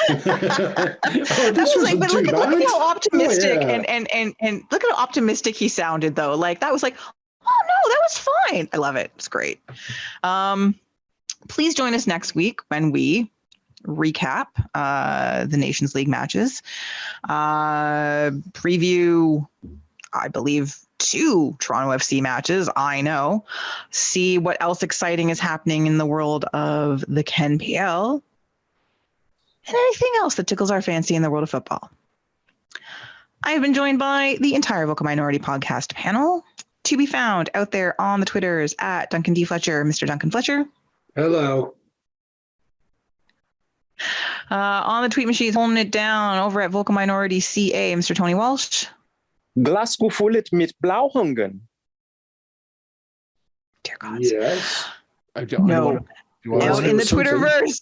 This was but look at how optimistic and look at how optimistic he sounded though. Like that was like, oh no, that was fine. I love it. It's great. Please join us next week when we recap the Nations League matches, preview, I believe, 2 Toronto FC matches. I know. See what else exciting is happening in the world of the KenPL. And anything else that tickles our fancy in the world of football. I have been joined by the entire Vocal Minority podcast panel, to be found out there on the Twitters at Duncan D. Fletcher, Mr. Duncan Fletcher. Hello. On the tweet machines, holding it down over at Vocal Minority CA, Mr. Tony Walsh. Glasgow fullet mit Blauhungen. Dear God. Yes. No. Out in the Twitterverse,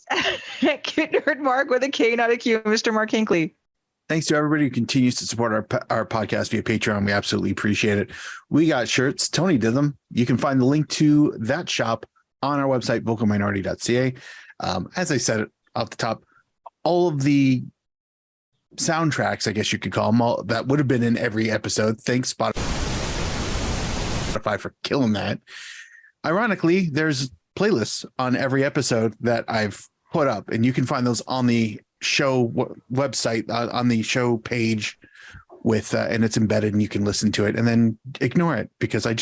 Nerd Mark with a K, not a Q, Mr. Mark Hinkley. Thanks to everybody who continues to support our podcast via Patreon. We absolutely appreciate it. We got shirts. Tony did them. You can find the link to that shop on our website, vocalminority.ca. As I said off the top, all of the soundtracks, I guess you could call them, all that would have been in every episode. Thanks, Spotify, for killing that. Ironically, there's playlists on every episode that I've put up, and you can find those on the show website, on the show page with and it's embedded, and you can listen to it and then ignore it because I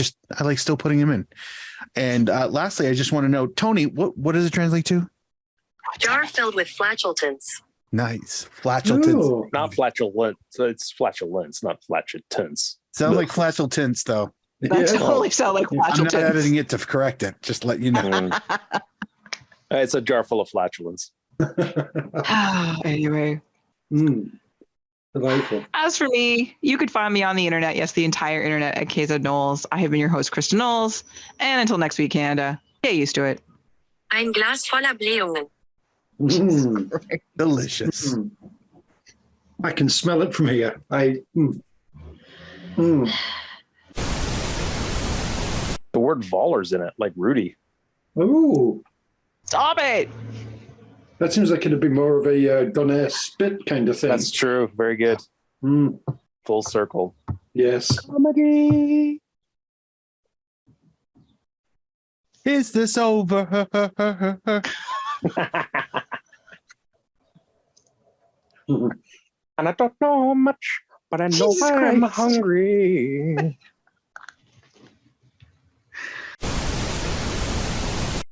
like still putting them in. And lastly, I just want to know, Tony, what does it translate to? Jar filled with flatulence. Nice. Flatulence. Ooh. Not flatulent. So it's flatulence, not flatulence. Sounds like flatulence, though. That totally sounds like flatulence. I'm not editing it to correct it. Just let you know. It's a jar full of flatulence. Anyway. Delightful. As for me, you could find me on the internet. Yes, the entire internet at KZ Knowles. I have been your host, Kristin Knowles. And until next week, Canada, get used to it. Ein Glas voller Blähungen. Delicious. I can smell it from here. The word Voller's in it, like Rudy. Oh. Stop it. That seems like it'd be more of a Donaire spit kind of thing. That's true. Very good. Full circle. Yes. Comedy. Is this over? And I don't know much, but I know Jesus I'm Christ. hungry.